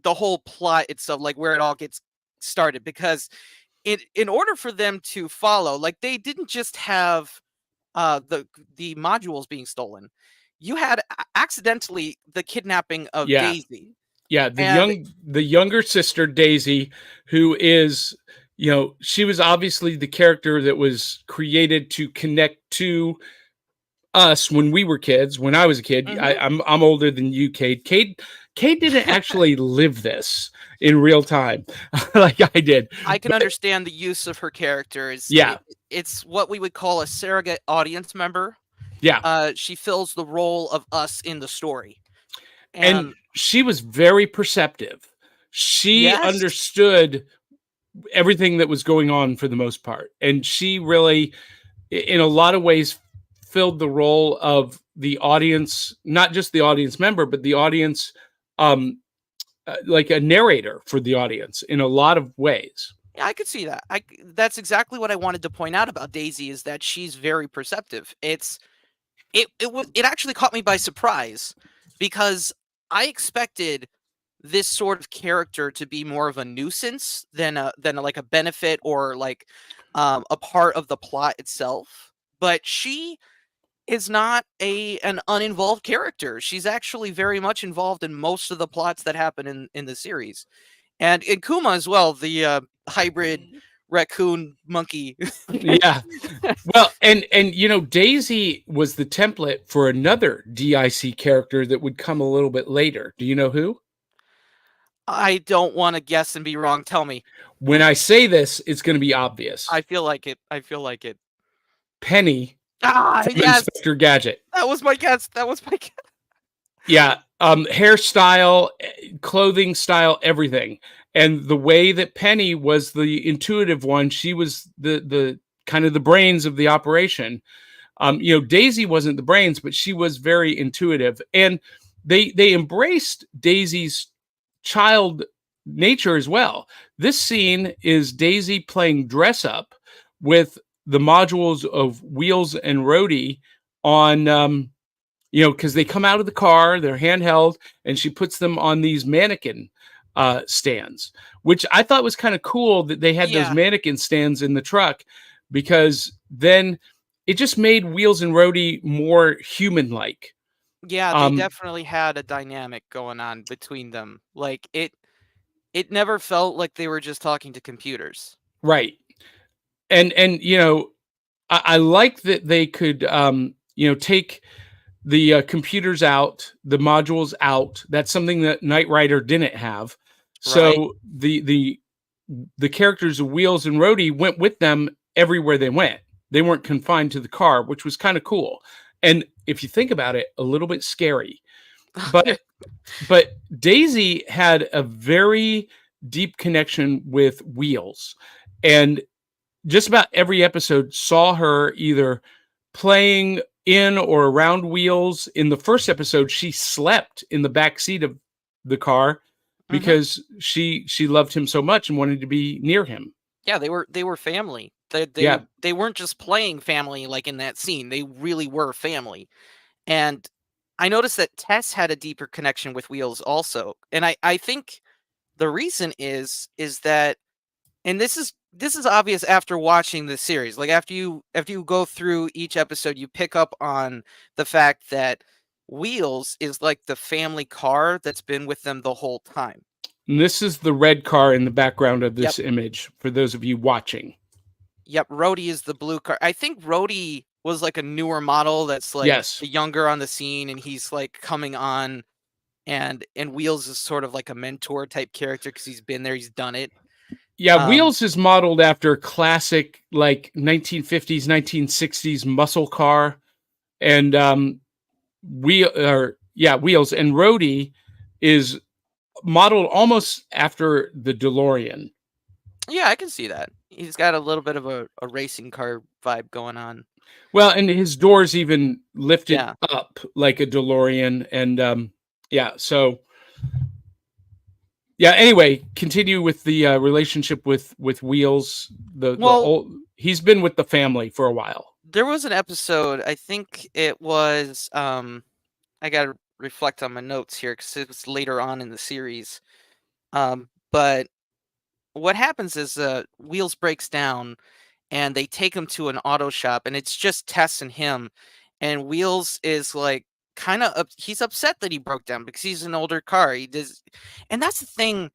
whole plot itself, like where it all gets started, because in order for them to follow, like they didn't just have the modules being stolen. You had accidentally the kidnapping of Yeah. Daisy. Yeah, the younger sister Daisy, who is, she was obviously the character that was created to connect to us when we were kids. When I was a kid, Mm-hmm. I'm older than you, Cade. Cade didn't actually live this in real time like I did. I can understand the use of her characters. Yeah, It's what we would call a surrogate audience member. yeah, She fills the role of us in the story. and she was very perceptive. She Yes, understood everything that was going on for the most part, and she really, in a lot of ways, filled the role of the audience, not just the audience member, but the audience, like a narrator for the audience in a lot of ways. yeah, I could see that. That's exactly what I wanted to point out about Daisy, is that she's very perceptive. It actually caught me by surprise, because I expected this sort of character to be more of a nuisance than like a benefit, or like a part of the plot itself. But she is not an uninvolved character. She's actually very much involved in most of the plots that happen in the series. And in Kuma as well, the hybrid raccoon monkey. Yeah. Well, and Daisy was the template for another DIC character that would come a little bit later. Do you know who? I don't want to guess and be wrong. Tell me. When I say this, it's going to be obvious. I feel like it. I feel like it. Penny from Yes. Inspector Gadget. That was my guess. Yeah. Hairstyle, clothing style, everything. And the way that Penny was the intuitive one, she was the kind of the brains of the operation. Daisy wasn't the brains, but she was very intuitive. And they embraced Daisy's child nature as well. This scene is Daisy playing dress up with the modules of Wheels and Rhodey on, because they come out of the car, they're handheld, and she puts them on these mannequin stands, which I thought was kind of cool that they had those mannequin stands in the truck, because then it just made Wheels and Rhodey more human-like. Yeah, they definitely had a dynamic going on between them. Like it never felt like they were just talking to computers. Right. And I like that they could take the computers out, the modules out. That's something that Knight Rider didn't have. So the characters of Wheels and Rhodey went with them everywhere they went. They weren't confined to the car, which was kind of cool. And if you think about it, a little bit scary. But Daisy had a very deep connection with Wheels, and just about every episode saw her either playing in or around Wheels. In the first episode, she slept in the back seat of the car because she loved him so much and wanted to be near him. Yeah, they were family. They weren't just playing family like in that scene. They really were family. And I noticed that Tess had a deeper connection with Wheels also, and I think the reason is that, and this is obvious after watching the series. Like after you go through each episode, you pick up on the fact that Wheels is like the family car that's been with them the whole time. And this is the red car in the background of Yep. this image for those of you watching. Yep, Rhodey is the blue car. I think Rhodey was like a newer model that's like Yes. younger on the scene, and he's like coming on, and Wheels is sort of like a mentor type character because he's been there, he's done it. Yeah, Wheels is modeled after classic like 1950s, 1960s muscle car, and Wheels and Rhodey is modeled almost after the DeLorean. Yeah, I can see that. He's got a little bit of a racing car vibe going on. Well, and his doors even lifted Yeah. up like a DeLorean, and yeah, so yeah. Anyway, continue with the relationship with Wheels. The old, he's been with the family for a while. There was an episode, I think it was. I gotta reflect on my notes here because it was later on in the series. But what happens is Wheels breaks down, and they take him to an auto shop, and it's just Tess and him. And Wheels is like kind of he's upset that he broke down because he's an older car. He does, and that's the thing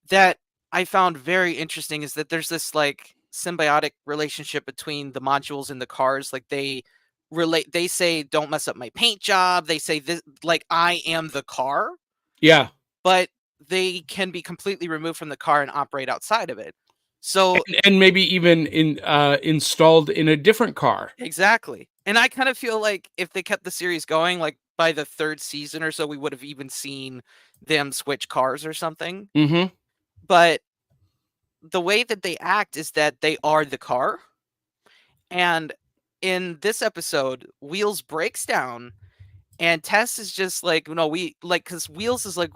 that I found very interesting is that there's this like symbiotic relationship between the modules and the cars. Like they relate. They say, "Don't mess up my paint job." They say this like I am the car. Yeah, but they can be completely removed from the car and operate outside of it. So and maybe even installed in a different car. exactly. And I kind of feel like if they kept the series going, like by the third season or so, we would have even seen them switch cars or something. Mm-hmm. But the way that they act is that they are the car. And in this episode, Wheels breaks down, and Tess is just like, no, we like, because Wheels is like,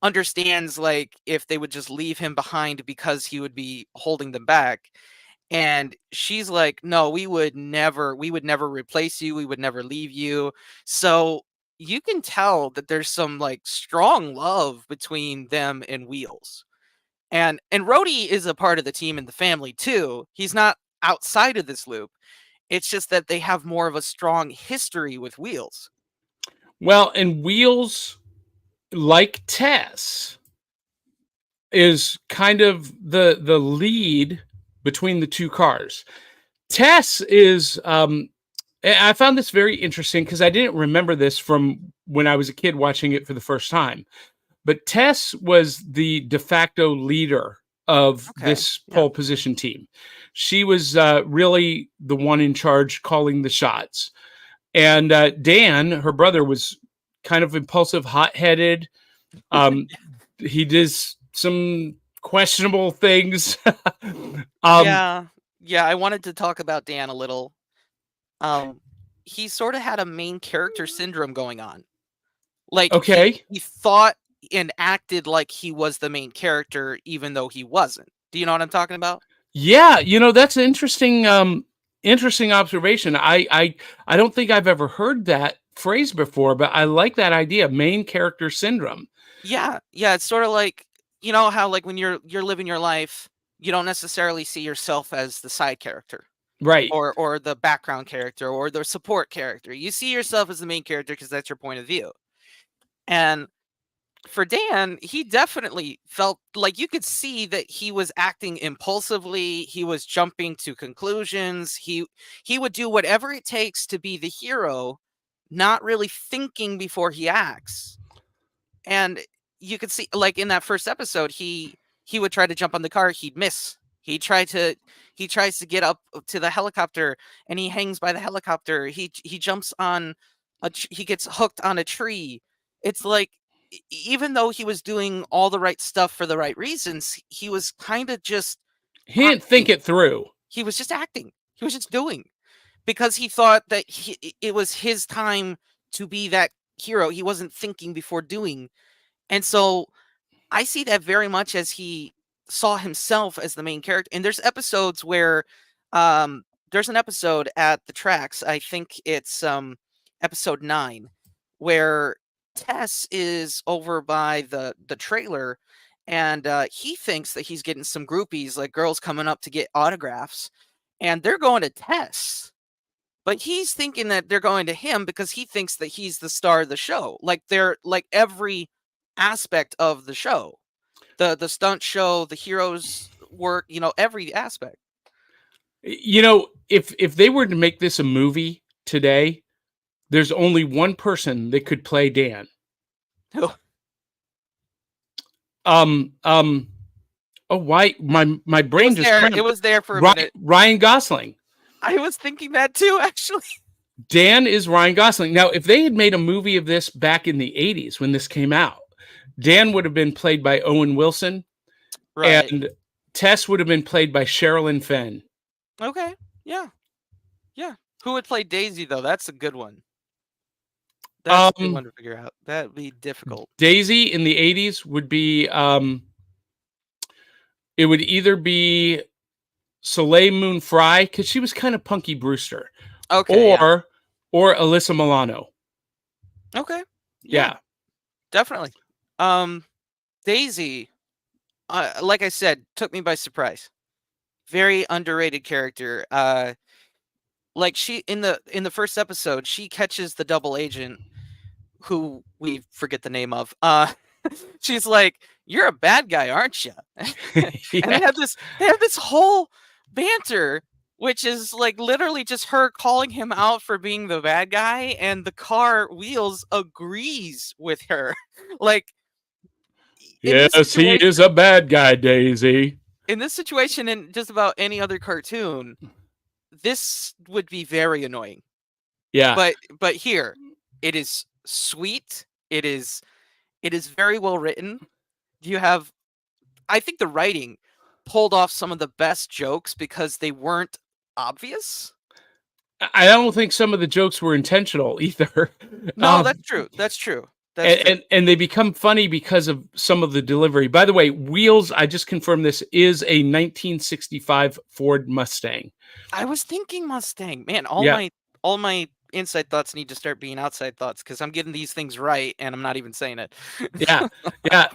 understands like if they would just leave him behind because he would be holding them back. And she's like, no, we would never replace you, we would never leave you. So you can tell that there's some like strong love between them and Wheels. And Rhodey is a part of the team and the family too. He's not outside of this loop. It's just that they have more of a strong history with Wheels. Well, and Wheels, like Tess, is kind of the lead between the two cars. Tess is I found this very interesting because I didn't remember this from when I was a kid watching it for the first time. But Tess was the de facto leader of this pole position team. She was really the one in charge calling the shots. And Dan, her brother, was kind of impulsive, hot-headed. He did some questionable things. Yeah, I wanted to talk about Dan a little. He sort of had a main character syndrome going on. Like okay, he thought and acted like he was the main character, even though he wasn't. Do you know what I'm talking about? yeah, that's an interesting observation. I don't think I've ever heard that phrase before, but I like that idea, main character syndrome. Yeah, it's sort of like, you know how like when you're living your life, you don't necessarily see yourself as the side character. Right. Or the background character or the support character. You see yourself as the main character because that's your point of view. And for Dan, he definitely felt like you could see that he was acting impulsively. He was jumping to conclusions. He would do whatever it takes to be the hero, not really thinking before he acts. And you could see, like in that first episode, he would try to jump on the car, he'd miss. He tries to get up to the helicopter, and he hangs by the helicopter. He jumps on he gets hooked on a tree. It's like even though he was doing all the right stuff for the right reasons, he was kind of just he didn't think it through. He was just acting. He was just doing because he thought that it was his time to be that hero. He wasn't thinking before doing. And so I see that very much as he saw himself as the main character. And there's episodes where there's an episode at the tracks. I think it's episode 9 where Tess is over by the trailer, and he thinks that he's getting some groupies, like girls coming up to get autographs, and they're going to Tess. But he's thinking that they're going to him because he thinks that he's the star of the show. Like they're like every aspect of the show. The stunt show, the heroes work, every aspect. If they were to make this a movie today, there's only one person that could play Dan. Why my brain just it was there for a minute. Ryan Gosling. I was thinking that too, actually. Dan is Ryan Gosling. Now, if they had made a movie of this back in the 80s when this came out, Dan would have been played by Owen Wilson, right, and Tess would have been played by Sherilyn Fenn. Okay, yeah. Who would play Daisy, though? That's a good one. That's a good one to figure out. That'd be difficult. Daisy in the 80s would be, it would either be Soleil Moon Frye, because she was kind of Punky Brewster. Okay. Or Alyssa Milano. Okay. Yeah. Definitely. Daisy, like I said, took me by surprise. Very underrated character. Like she in the first episode, she catches the double agent who we forget the name of. She's like, "You're a bad guy, aren't you?" And they have this whole banter, which is like literally just her calling him out for being the bad guy, and the car Wheels agrees with her. Like, yes, he is a bad guy, Daisy. In this situation, and just about any other cartoon, this would be very annoying. Yeah. But here, it is sweet. It is very well written. I think the writing pulled off some of the best jokes because they weren't obvious. I don't think some of the jokes were intentional either. No, that's true. That's true. And they become funny because of some of the delivery. By the way, Wheels, I just confirmed this, is a 1965 Ford Mustang. I was thinking Mustang. Man, all my inside thoughts need to start being outside thoughts because I'm getting these things right and I'm not even saying it. Yeah.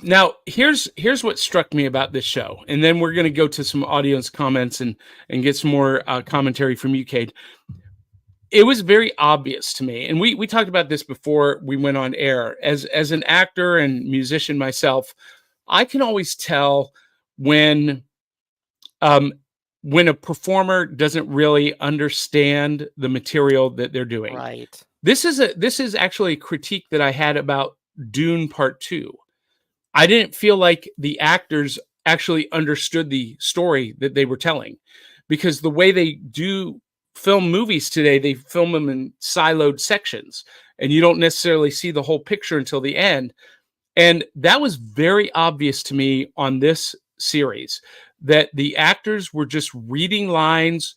Now, here's what struck me about this show. And then we're going to go to some audience comments and get some more commentary from you, Cade. It was very obvious to me, and we talked about this before we went on air. As an actor and musician myself, I can always tell when a performer doesn't really understand the material that they're doing. Right. This is actually a critique that I had about Dune Part 2. I didn't feel like the actors actually understood the story that they were telling, because the way they do film movies today, they film them in siloed sections, and you don't necessarily see the whole picture until the end. And that was very obvious to me on this series, that the actors were just reading lines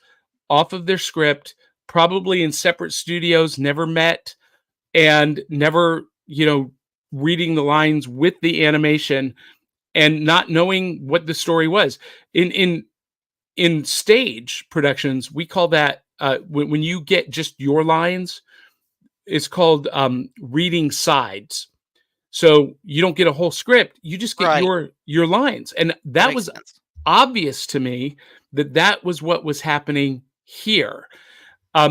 off of their script, probably in separate studios, never met, and never, reading the lines with the animation and not knowing what the story was. In stage productions, we call that when you get just your lines, it's called reading sides. So you don't get a whole script; you just get your lines, and that was obvious to me that was what was happening here,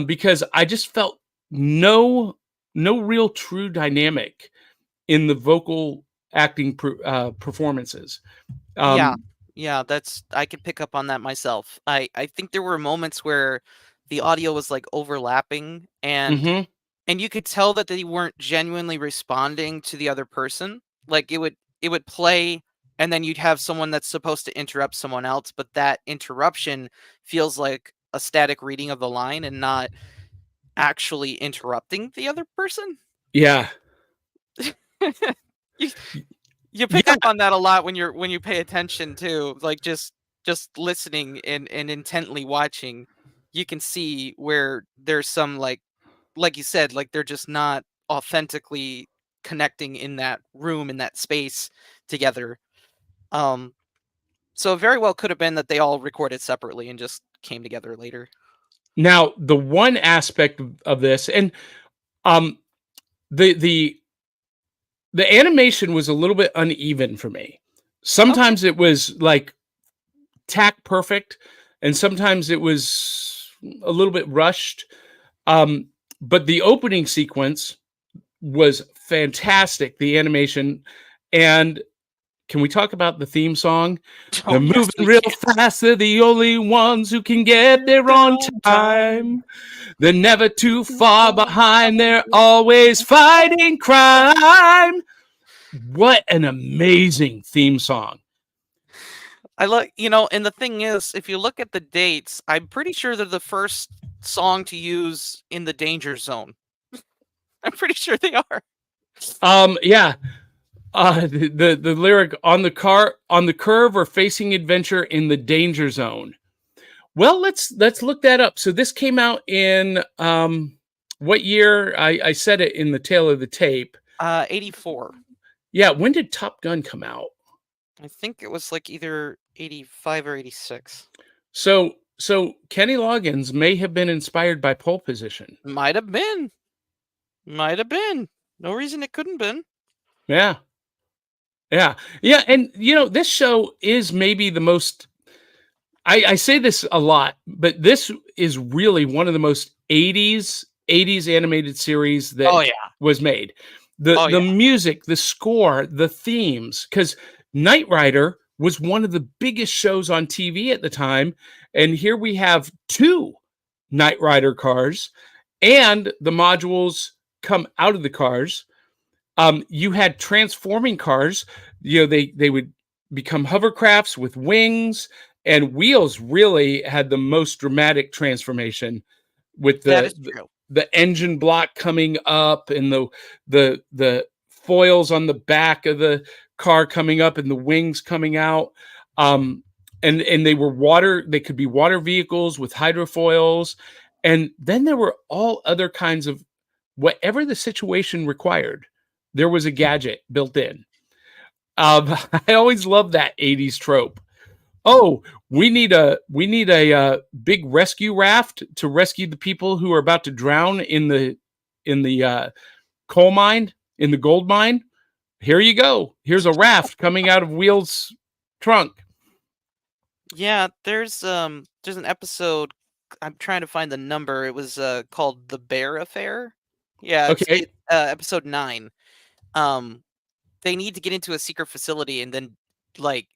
because I just felt no real true dynamic in the vocal acting performances. Yeah, I could pick up on that myself. I think there were moments where the audio was like overlapping, and you could tell that they weren't genuinely responding to the other person. Like it would play, and then you'd have someone that's supposed to interrupt someone else, but that interruption feels like a static reading of the line and not actually interrupting the other person. Yeah. You pick up on that a lot when you pay attention to, like, just listening and intently watching. You can see where there's some like you said, like they're just not authentically connecting in that room, in that space together. So it very well could have been that they all recorded separately and just came together later. Now, the one aspect of this, and the animation was a little bit uneven for me. Sometimes it was like tack perfect, and sometimes it was a little bit rushed. But the opening sequence was fantastic. The animation, and can we talk about the theme song? Oh, They're yes, moving we real can. fast. They're the only ones who can get there on time. They're never too far behind. They're always fighting crime. What an amazing theme song. I like, and the thing is, if you look at the dates, I'm pretty sure they're the first song to use in the danger zone. I'm pretty sure they are. Yeah. The lyric on the curve or facing adventure in the danger zone. Well, let's look that up. So this came out in what year? I said it in the tail of the tape. 84. Yeah, when did Top Gun come out? I think it was like either 85 or 86. So Kenny Loggins may have been inspired by Pole Position. Might have been. No reason it couldn't been. Yeah. Yeah. Yeah. And, this show is maybe the most, I say this a lot, but this is really one of the most 80s animated series that was made. The music, the score, the themes, because Knight Rider was one of the biggest shows on TV at the time. And here we have 2 Knight Rider cars, and the modules come out of the cars. You had transforming cars. They would become hovercrafts with wings, and Wheels really had the most dramatic transformation with the engine block coming up and the foils on the back of the car coming up and the wings coming out. And they could be water vehicles with hydrofoils. And then there were all other kinds of whatever the situation required. There was a gadget built in. I always love that 80s trope. Oh, we need a big rescue raft to rescue the people who are about to drown in the coal mine, in the gold mine. Here you go. Here's a raft coming out of Wheels' trunk. Yeah, there's an episode. I'm trying to find the number. It was called The Bear Affair. Yeah, Okay. episode 9. They need to get into a secret facility, and then, like,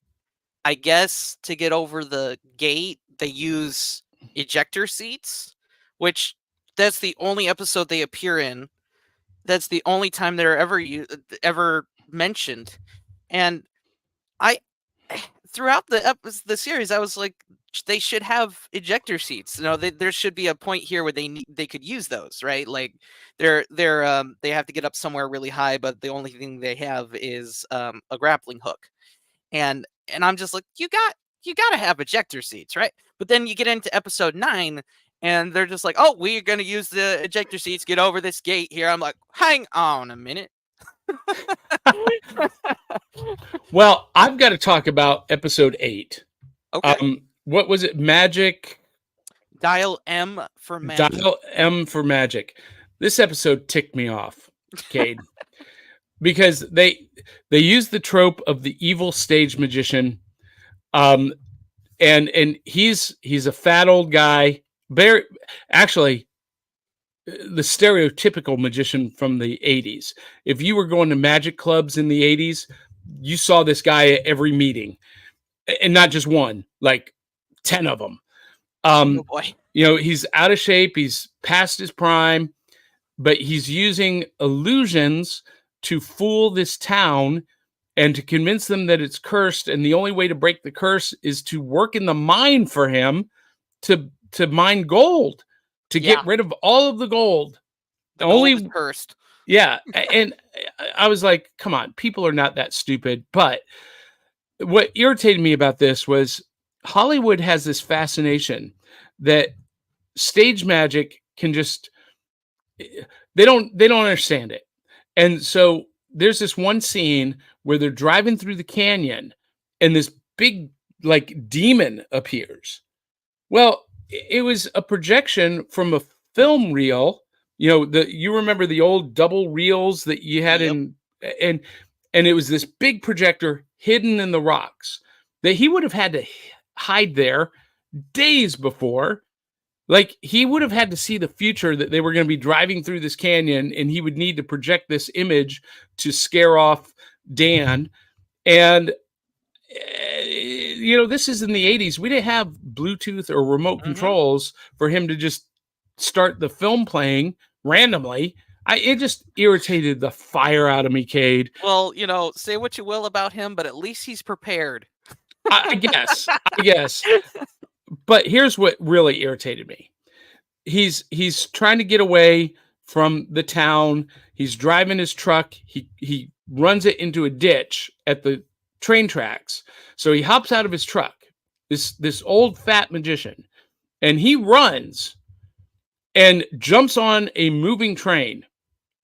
I guess to get over the gate, they use ejector seats, which that's the only episode they appear in. That's the only time they're ever mentioned. And I, throughout the series, I was like, they should have ejector seats. There should be a point here where they could use those, right? Like they have to get up somewhere really high, but the only thing they have is a grappling hook. And I'm just like, you got to have ejector seats, right? But then you get into episode 9, and they're just like, oh, we're going to use the ejector seats, get over this gate here. I'm like, hang on a minute. Well, I've got to talk about episode 8. Okay. What was it? Magic? Dial M for magic. Dial M for magic. This episode ticked me off, Cade. Because they use the trope of the evil stage magician, and he's a fat old guy, actually the stereotypical magician from the 80s. If you were going to magic clubs in the 80s, you saw this guy at every meeting, and not just one, like 10 of them. Oh boy. He's out of shape, he's past his prime, but he's using illusions to fool this town and to convince them that it's cursed. And the only way to break the curse is to work in the mine for him to mine gold, to get rid of all of the gold. The gold is cursed. Yeah. And I was like, come on, people are not that stupid. But what irritated me about this was Hollywood has this fascination that stage magic can just, they don't understand it. And so there's this one scene where they're driving through the canyon and this big, like, demon appears. Well, it was a projection from a film reel You remember the old double reels that you had Yep. in, and and it was this big projector hidden in the rocks that he would have had to hide there days before. Like, he would have had to see the future, that they were going to be driving through this canyon and he would need to project this image to scare off Dan. And this is in the 80s. We didn't have Bluetooth or remote controls for him to just start the film playing randomly. It just irritated the fire out of me, Cade. Well, say what you will about him, but at least he's prepared. I guess. But here's what really irritated me. He's trying to get away from the town. He's driving his truck. He runs it into a ditch at the train tracks. So he hops out of his truck, this old fat magician, and he runs and jumps on a moving train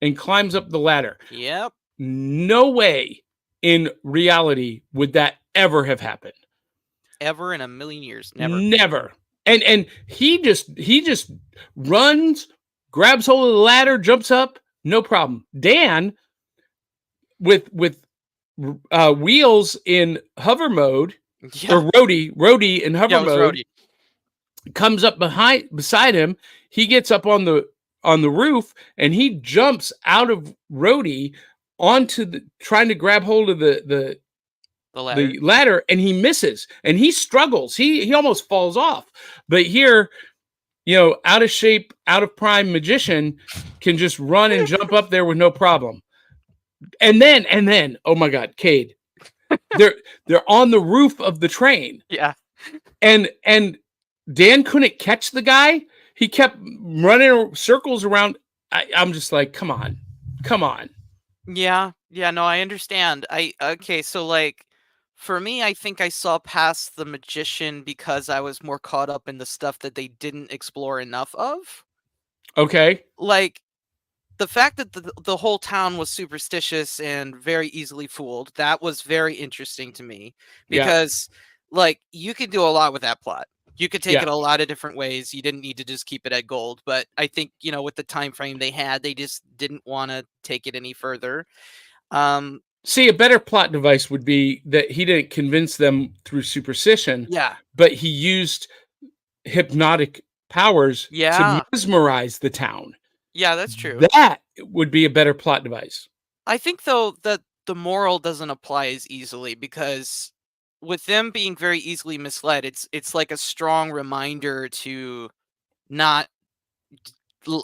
and climbs up the ladder. Yep. No way in reality would that ever have happened. Ever in a million years. Never. Never. And he just runs, grabs hold of the ladder, jumps up, no problem. Dan, with wheels in hover mode, or roadie in hover mode, comes up beside him. He gets up on the roof and he jumps out of roadie onto trying to grab hold of the ladder, and he misses and he struggles. He almost falls off. But here, out of shape, out of prime magician can just run and jump up there with no problem. And then, oh my God, Cade, they're on the roof of the train. Yeah. And Dan couldn't catch the guy. He kept running circles around. I'm just like, come on. Yeah. No, I understand. So like, for me, I think I saw past the magician because I was more caught up in the stuff that they didn't explore enough of. Okay. Like, the fact that the whole town was superstitious and very easily fooled, that was very interesting to me. Because, like, you could do a lot with that plot. You could take it a lot of different ways. You didn't need to just keep it at gold. But I think, with the time frame they had, they just didn't want to take it any further. See, a better plot device would be that he didn't convince them through superstition. Yeah. But he used hypnotic powers to mesmerize the town. Yeah, that's true. That would be a better plot device. I think, though, that the moral doesn't apply as easily because with them being very easily misled, it's like a strong reminder to not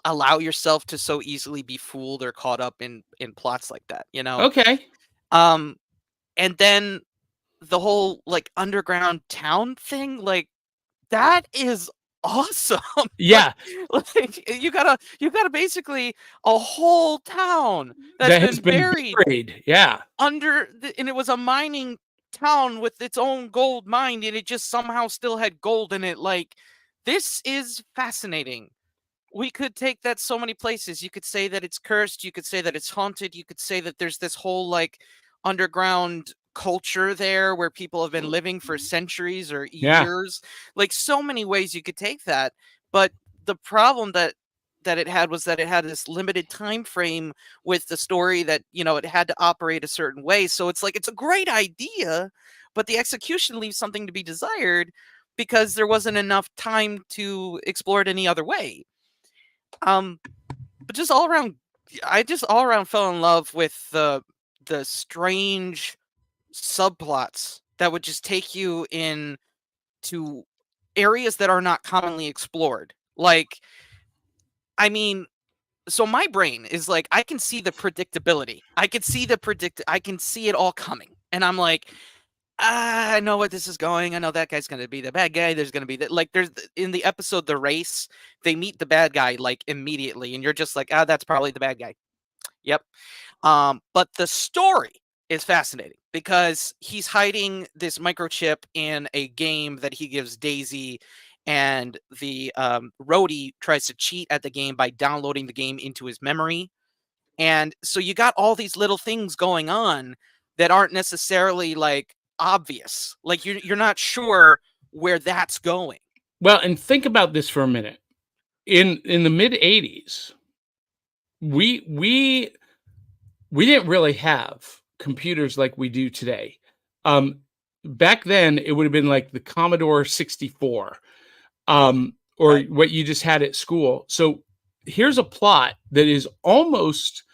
allow yourself to so easily be fooled or caught up in plots like that, Okay. And then the whole like underground town thing, like that is awesome. Yeah. like you got basically a whole town that has been buried. Yeah. And it was a mining town with its own gold mine, and it just somehow still had gold in it. Like, this is fascinating. We could take that so many places. You could say that it's cursed. You could say that it's haunted. You could say that there's this whole like underground culture there where people have been living for centuries or years. Like, so many ways you could take that. But the problem that it had was that it had this limited time frame with the story that, it had to operate a certain way. So it's like, it's a great idea, but the execution leaves something to be desired because there wasn't enough time to explore it any other way. But just all around, I just all around fell in love with the strange subplots that would just take you in to areas that are not commonly explored. Like, I mean, so my brain is like, I can see the predictability. I can see it all coming. And I'm like, I know what this is going. I know that guy's going to be the bad guy. There's going to be that. Like, there's in the episode The Race, they meet the bad guy like immediately, and you're just like, that's probably the bad guy. Yep. But the story is fascinating because he's hiding this microchip in a game that he gives Daisy, and the roadie tries to cheat at the game by downloading the game into his memory. And so you got all these little things going on that aren't necessarily like obvious. Like, you're not sure where that's going. Well, and think about this for a minute. In the mid 80s, we didn't really have computers like we do today. Back then, it would have been like the Commodore 64, or Right. what you just had at school. So here's a plot that is almost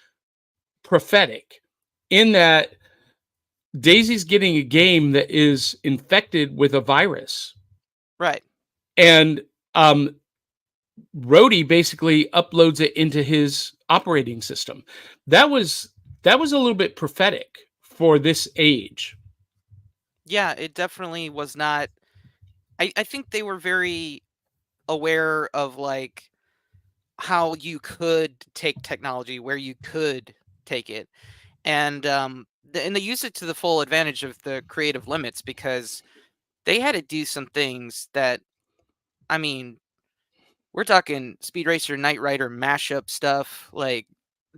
prophetic in that Daisy's getting a game that is infected with a virus. Right. And Rhodey basically uploads it into his operating system. That was a little bit prophetic for this age. Yeah, it definitely was not. I think they were very aware of like how you could take technology, where you could take it, and and they used it to the full advantage of the creative limits, because they had to do some things that, I mean, we're talking Speed Racer, Knight Rider mashup stuff. Like,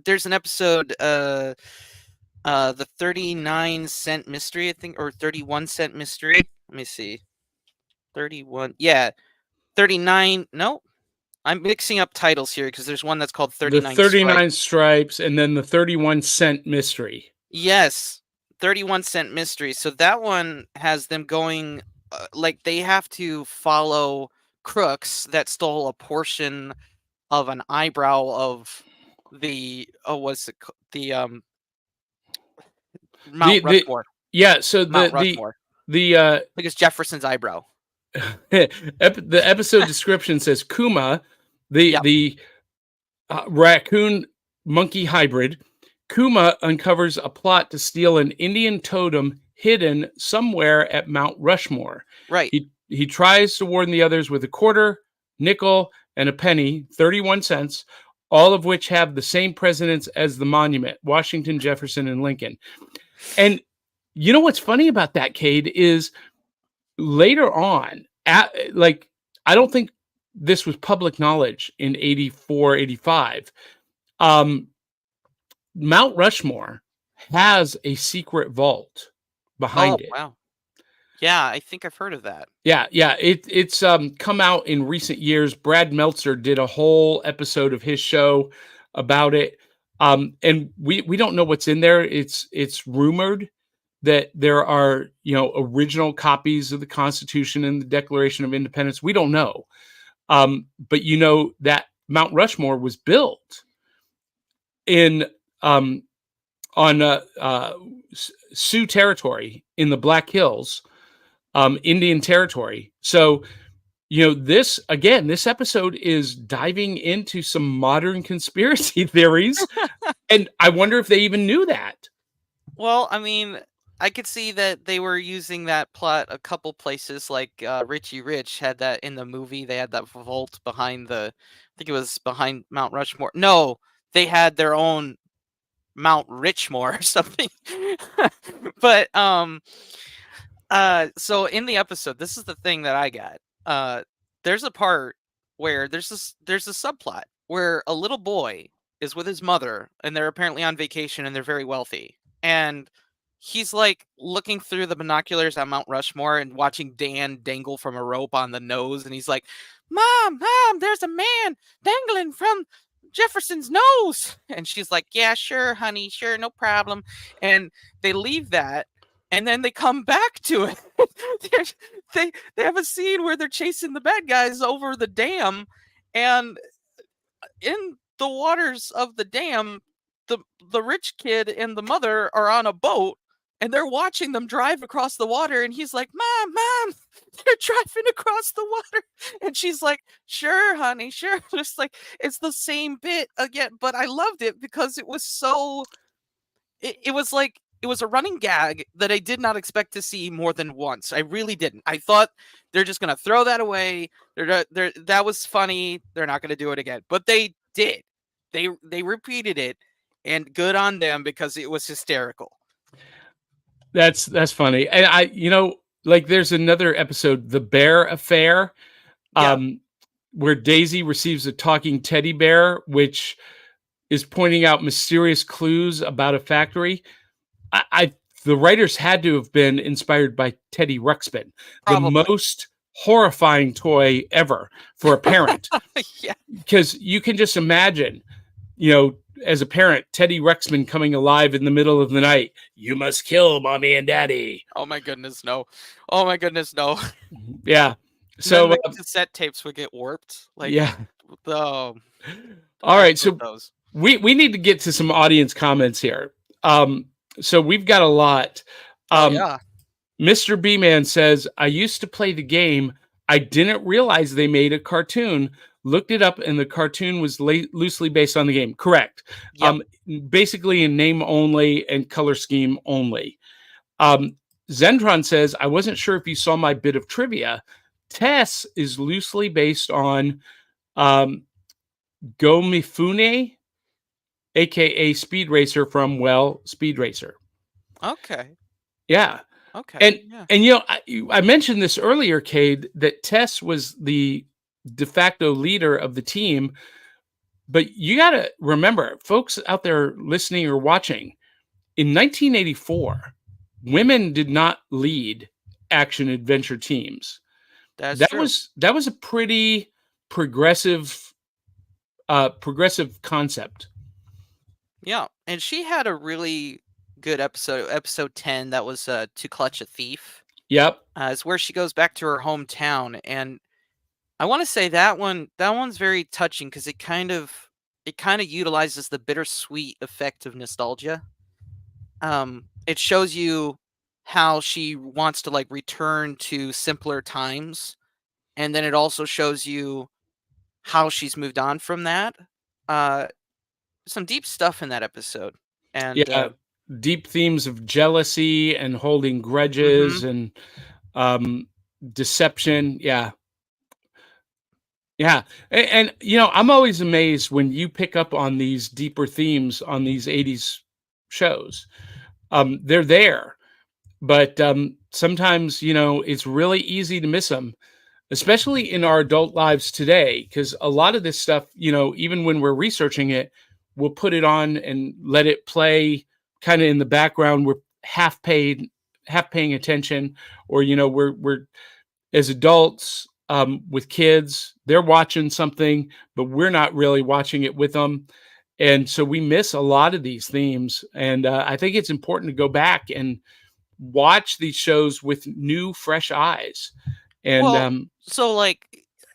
there's an episode, the 39-cent mystery, I think, or 31-cent mystery. Let me see. 31. Yeah. 39. No, I'm mixing up titles here because there's one that's called The 39 39 Stripes. stripes and then the 31-cent mystery. Yes. 31-cent mystery. So that one has them going, like, they have to follow crooks that stole a portion of an eyebrow of the, the Mount The Rushmore. yeah, so Mount Rushmore. the Because Jefferson's eyebrow. the episode description says Kuma, Yep. the raccoon monkey hybrid. Kuma uncovers a plot to steal an Indian totem hidden somewhere at Mount Rushmore. Right. He tries to warn the others with a quarter, nickel, and a penny, 31 cents, all of which have the same presidents as the monument, Washington, Jefferson, and Lincoln. And you know what's funny about that, Cade, is later on, like, I don't think this was public knowledge in 84, 85. Mount Rushmore has a secret vault behind it. Wow. Yeah, I think I've heard of that. Yeah. It's come out in recent years. Brad Meltzer did a whole episode of his show about it. And we don't know what's in there. It's rumored that there are, original copies of the Constitution and the Declaration of Independence. We don't know. But that Mount Rushmore was built in on Sioux territory in the Black Hills, Indian territory. So, this episode is diving into some modern conspiracy theories. And I wonder if they even knew that. Well, I mean, I could see that they were using that plot a couple places, like Richie Rich had that in the movie. They had that vault behind I think it was behind Mount Rushmore. No, they had their own Mount Richmore or something. But so in the episode, this is the thing that I got. There's a part where there's a subplot where a little boy is with his mother, and they're apparently on vacation, and they're very wealthy. And he's like looking through the binoculars at Mount Rushmore and watching Dan dangle from a rope on the nose, and he's like, Mom, there's a man dangling from Jefferson's nose. And she's like, yeah, sure, honey, sure, no problem. And they leave that, and then they come back to it. they have a scene where they're chasing the bad guys over the dam, and in the waters of the dam, the rich kid and the mother are on a boat, and they're watching them drive across the water, and he's like, Mom, they're driving across the water. And she's like, sure, honey, sure. Just like, it's the same bit again, but I loved it because it was so, it was like, it was a running gag that I did not expect to see more than once. I really didn't. I thought they're just going to throw that away. That was funny. They're not going to do it again, but they did. They repeated it, and good on them, because it was hysterical. That's funny. And like, there's another episode, The Bear Affair, where Daisy receives a talking teddy bear, which is pointing out mysterious clues about a factory. The writers had to have been inspired by Teddy Ruxpin, Probably. The most horrifying toy ever for a parent. Yeah. Because you can just imagine, as a parent, Teddy Ruxpin coming alive in the middle of the night. You must kill mommy and daddy. Oh my goodness, no. Oh my goodness, no. Yeah. And then So, the cassette tapes would get warped. Like, yeah. the All right. So those. we need to get to some audience comments here. So we've got a lot. Oh yeah. Mr. B-Man says, I used to play the game. I didn't realize they made a cartoon. Looked it up, and the cartoon was loosely based on the game. Correct. Yep. Basically in name only and color scheme only. Zentron says, I wasn't sure if you saw my bit of trivia. Tess is loosely based on Go Mifune, a.k.a. Speed Racer from, well, Speed Racer. Okay. Yeah. Okay. And you know, I mentioned this earlier, Cade, that Tess was the de facto leader of the team. But you got to remember, folks out there listening or watching, in 1984, women did not lead action adventure teams. That's true. That was a pretty progressive concept. Yeah, and she had a really good episode 10, that was To Clutch a Thief. Yep. Is where she goes back to her hometown, and I want to say that one's very touching because it kind of utilizes the bittersweet effect of nostalgia. It shows you how she wants to like return to simpler times, and then it also shows you how she's moved on from that. Some deep stuff in that episode. And yeah, deep themes of jealousy and holding grudges and deception. Yeah. Yeah. And, you know, I'm always amazed when you pick up on these deeper themes on these 80s shows. They're there, but sometimes, you know, it's really easy to miss them, especially in our adult lives today, because a lot of this stuff, you know, even when we're researching it, we'll put it on and let it play kind of in the background. We're half paying attention, or, you know, we're as adults with kids, they're watching something, but we're not really watching it with them. And so we miss a lot of these themes. And I think it's important to go back and watch these shows with new, fresh eyes. And well, so like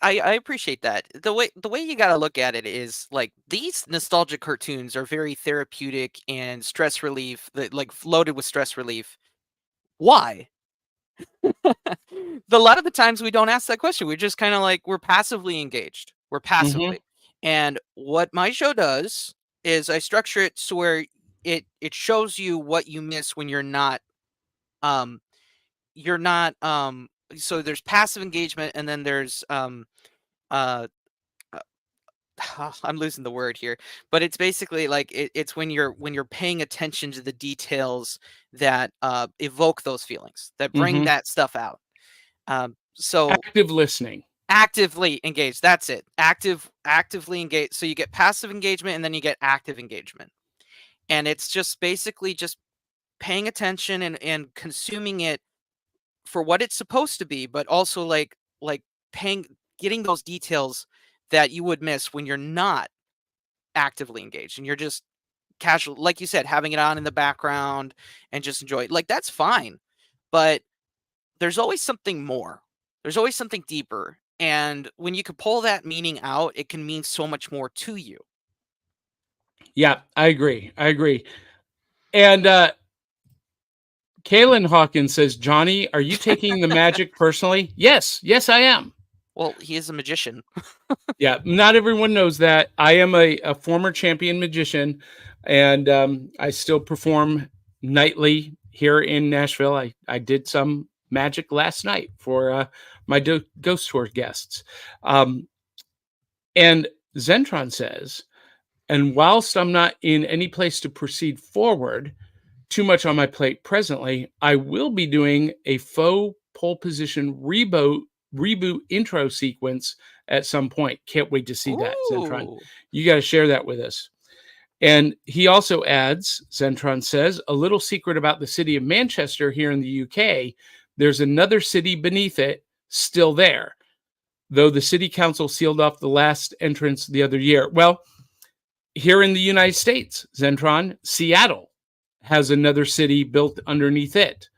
I appreciate that. The way you got to look at it is like these nostalgic cartoons are very therapeutic and stress relief, like loaded with stress relief. Why? A lot of the times we don't ask that question. We're just kind of like, we're passively engaged. We're passively. And what my show does is I structure it so where it shows you what you miss when you're not so there's passive engagement, and then there's I'm losing the word here, but it's basically like it's when you're paying attention to the details that evoke those feelings, that bring that stuff out. So active listening, actively engaged. That's it. Actively engaged. So you get passive engagement, and then you get active engagement, and it's just basically just paying attention and consuming it for what it's supposed to be, but also like getting those details that you would miss when you're not actively engaged and you're just casual, like you said, having it on in the background and just enjoy it. Like, that's fine, but there's always something more. There's always something deeper. And when you can pull that meaning out, it can mean so much more to you. Yeah, I agree. And Kaylin Hawkins says, Johnny, are you taking the magic personally? Yes, I am. Well, he is a magician. Yeah, not everyone knows that. I am a former champion magician, and I still perform nightly here in Nashville. I did some magic last night for my Ghost Tour guests. And Zentron says, and whilst I'm not in any place to proceed forward, too much on my plate presently, I will be doing a faux pole position reboot intro sequence at some point. Can't wait to see that, Zentron. You got to share that with us. And he also adds, Zentron says, a little secret about the city of Manchester here in the UK. There's another city beneath it still there, though the city council sealed off the last entrance the other year. Well, here in the United States, Zentron, Seattle has another city built underneath it.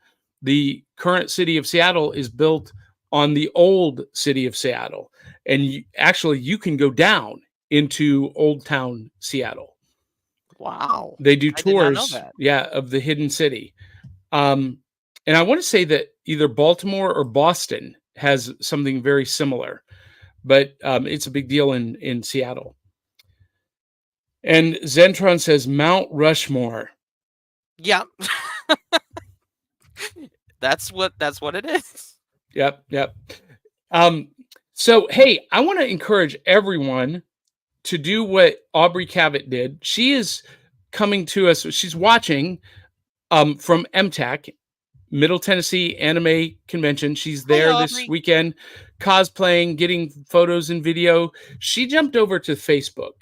The current city of Seattle is built on the old city of Seattle. And actually, you can go down into Old Town Seattle. Wow. They do I did not know tours, that. yeah, of the hidden city. And I want to say that either Baltimore or Boston has something very similar, but it's a big deal in Seattle. And Zentron says Mount Rushmore. Yeah. That's what it is. Yep. So hey, I want to encourage everyone to do what Aubrey Cavett did. She is coming to us. She's watching from MTAC, Middle Tennessee Anime Convention. She's Hi, there this Aubrey. weekend, cosplaying, getting photos and video. She jumped over to Facebook.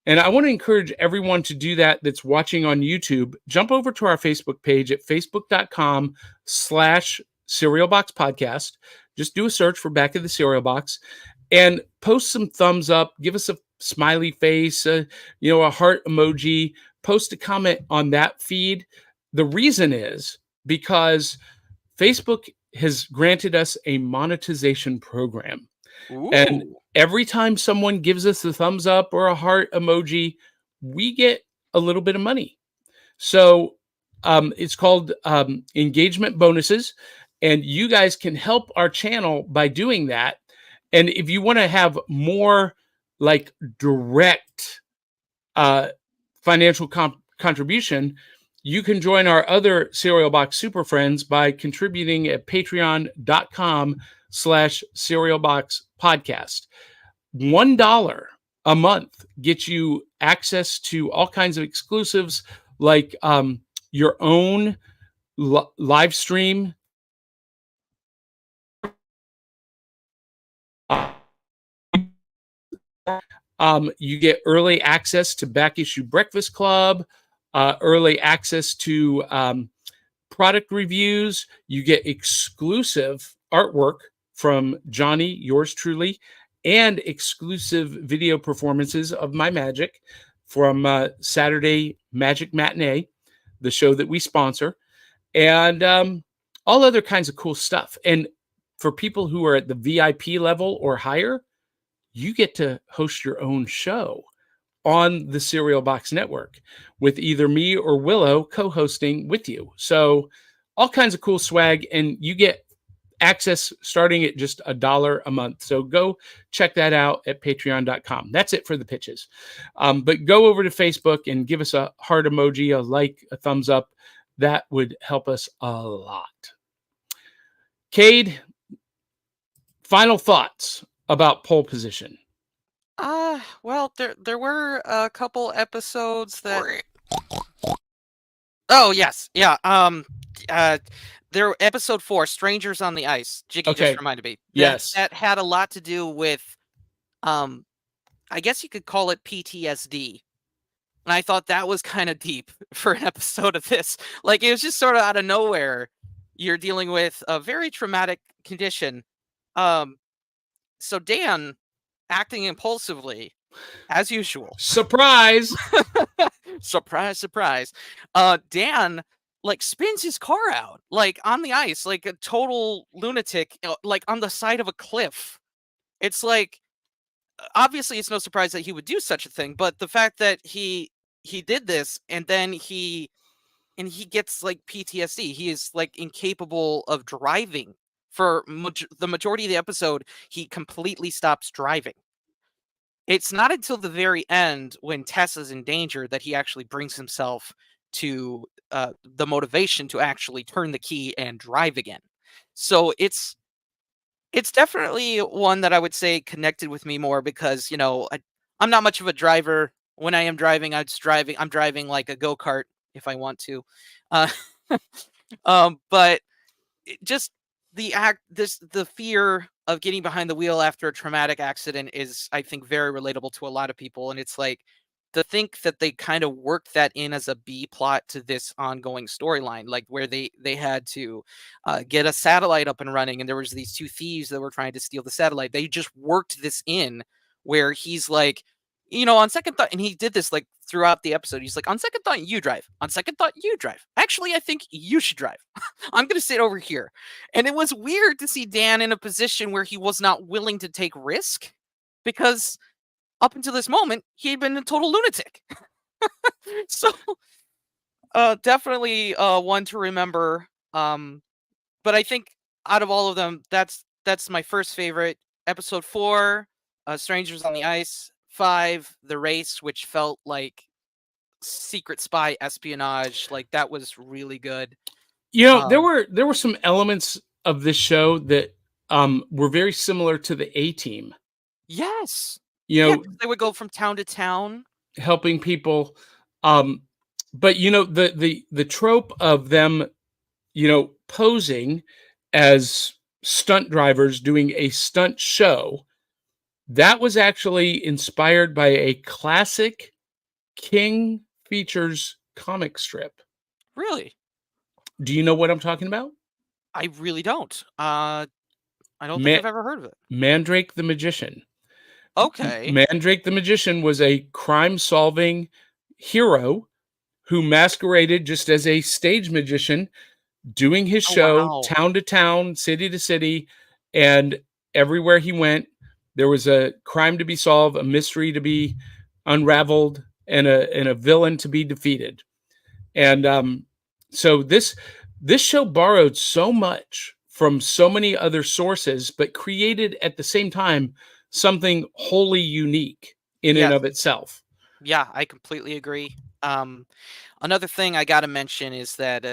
And I want to encourage everyone to do that that's watching on YouTube. Jump over to our Facebook page at facebook.com/cerealboxpodcast. Just do a search for Back of the Cereal Box and post some thumbs up. Give us a smiley face, a heart emoji. Post a comment on that feed. The reason is because Facebook has granted us a monetization program. Ooh. And every time someone gives us a thumbs up or a heart emoji, we get a little bit of money. So it's called engagement bonuses. And you guys can help our channel by doing that. And if you want to have more like direct financial contribution, you can join our other Cereal Box Super Friends by contributing at patreon.com/cerealboxpodcast. $1 a month gets you access to all kinds of exclusives, like your own live stream. You get early access to Back Issue Breakfast Club, early access to product reviews. You get exclusive artwork from Johnny, yours truly, and exclusive video performances of my magic from Saturday Magic Matinee, the show that we sponsor, and all other kinds of cool stuff. And for people who are at the VIP level or higher, you get to host your own show on the Cereal Box Network with either me or Willow co-hosting with you. So all kinds of cool swag, and you get access starting at just $1 a month. So go check that out at patreon.com. That's it for the pitches. But go over to Facebook and give us a heart emoji, a like, a thumbs up. That would help us a lot. Cade, final thoughts about pole position. Well, there were a couple episodes that. Oh yes, yeah. There episode 4, Strangers on the Ice. Jiggy just reminded me. Yes, that had a lot to do with, I guess you could call it PTSD. And I thought that was kind of deep for an episode of this. Like, it was just sort of out of nowhere. You're dealing with a very traumatic condition. So Dan, acting impulsively, as usual. Surprise! Surprise, surprise. Dan, like, spins his car out, like, on the ice, like a total lunatic, like, on the side of a cliff. It's like, obviously, it's no surprise that he would do such a thing, but the fact that he did this, and then he gets, like, PTSD. He is, like, incapable of driving. For the majority of the episode, he completely stops driving. It's not until the very end, when Tessa's in danger, that he actually brings himself to the motivation to actually turn the key and drive again. So it's definitely one that I would say connected with me more because, I'm not much of a driver. When I am driving, I'm driving like a go-kart if I want to. But just the fear of getting behind the wheel after a traumatic accident is, I think, very relatable to a lot of people. And it's like, to think that they kind of worked that in as a B plot to this ongoing storyline, like where they had to get a satellite up and running, and there was these 2 thieves that were trying to steal the satellite. They just worked this in where he's like, on second thought, and he did this like throughout the episode. He's like, on second thought, you drive. On second thought, you drive. Actually, I think you should drive. I'm going to sit over here. And it was weird to see Dan in a position where he was not willing to take risk, because up until this moment, he had been a total lunatic. So definitely one to remember. But I think out of all of them, that's my first favorite. Episode 4, Strangers on the Ice. 5, The Race, which felt like secret spy espionage. Like, that was really good. There were some elements of this show that were very similar to the A-Team. Yes. They would go from town to town, helping people. But the trope of them, posing as stunt drivers doing a stunt show, that was actually inspired by a classic King Features comic strip. Really? Do you know what I'm talking about? I really don't. I don't think I've ever heard of it. Mandrake the Magician. Okay. Mandrake the Magician was a crime-solving hero who masqueraded just as a stage magician, doing his show town to town, city to city, and everywhere he went, there was a crime to be solved, a mystery to be unraveled, and a villain to be defeated. And so this show borrowed so much from so many other sources, but created at the same time something wholly unique in and of itself. Yeah, I completely agree. Another thing I got to mention is that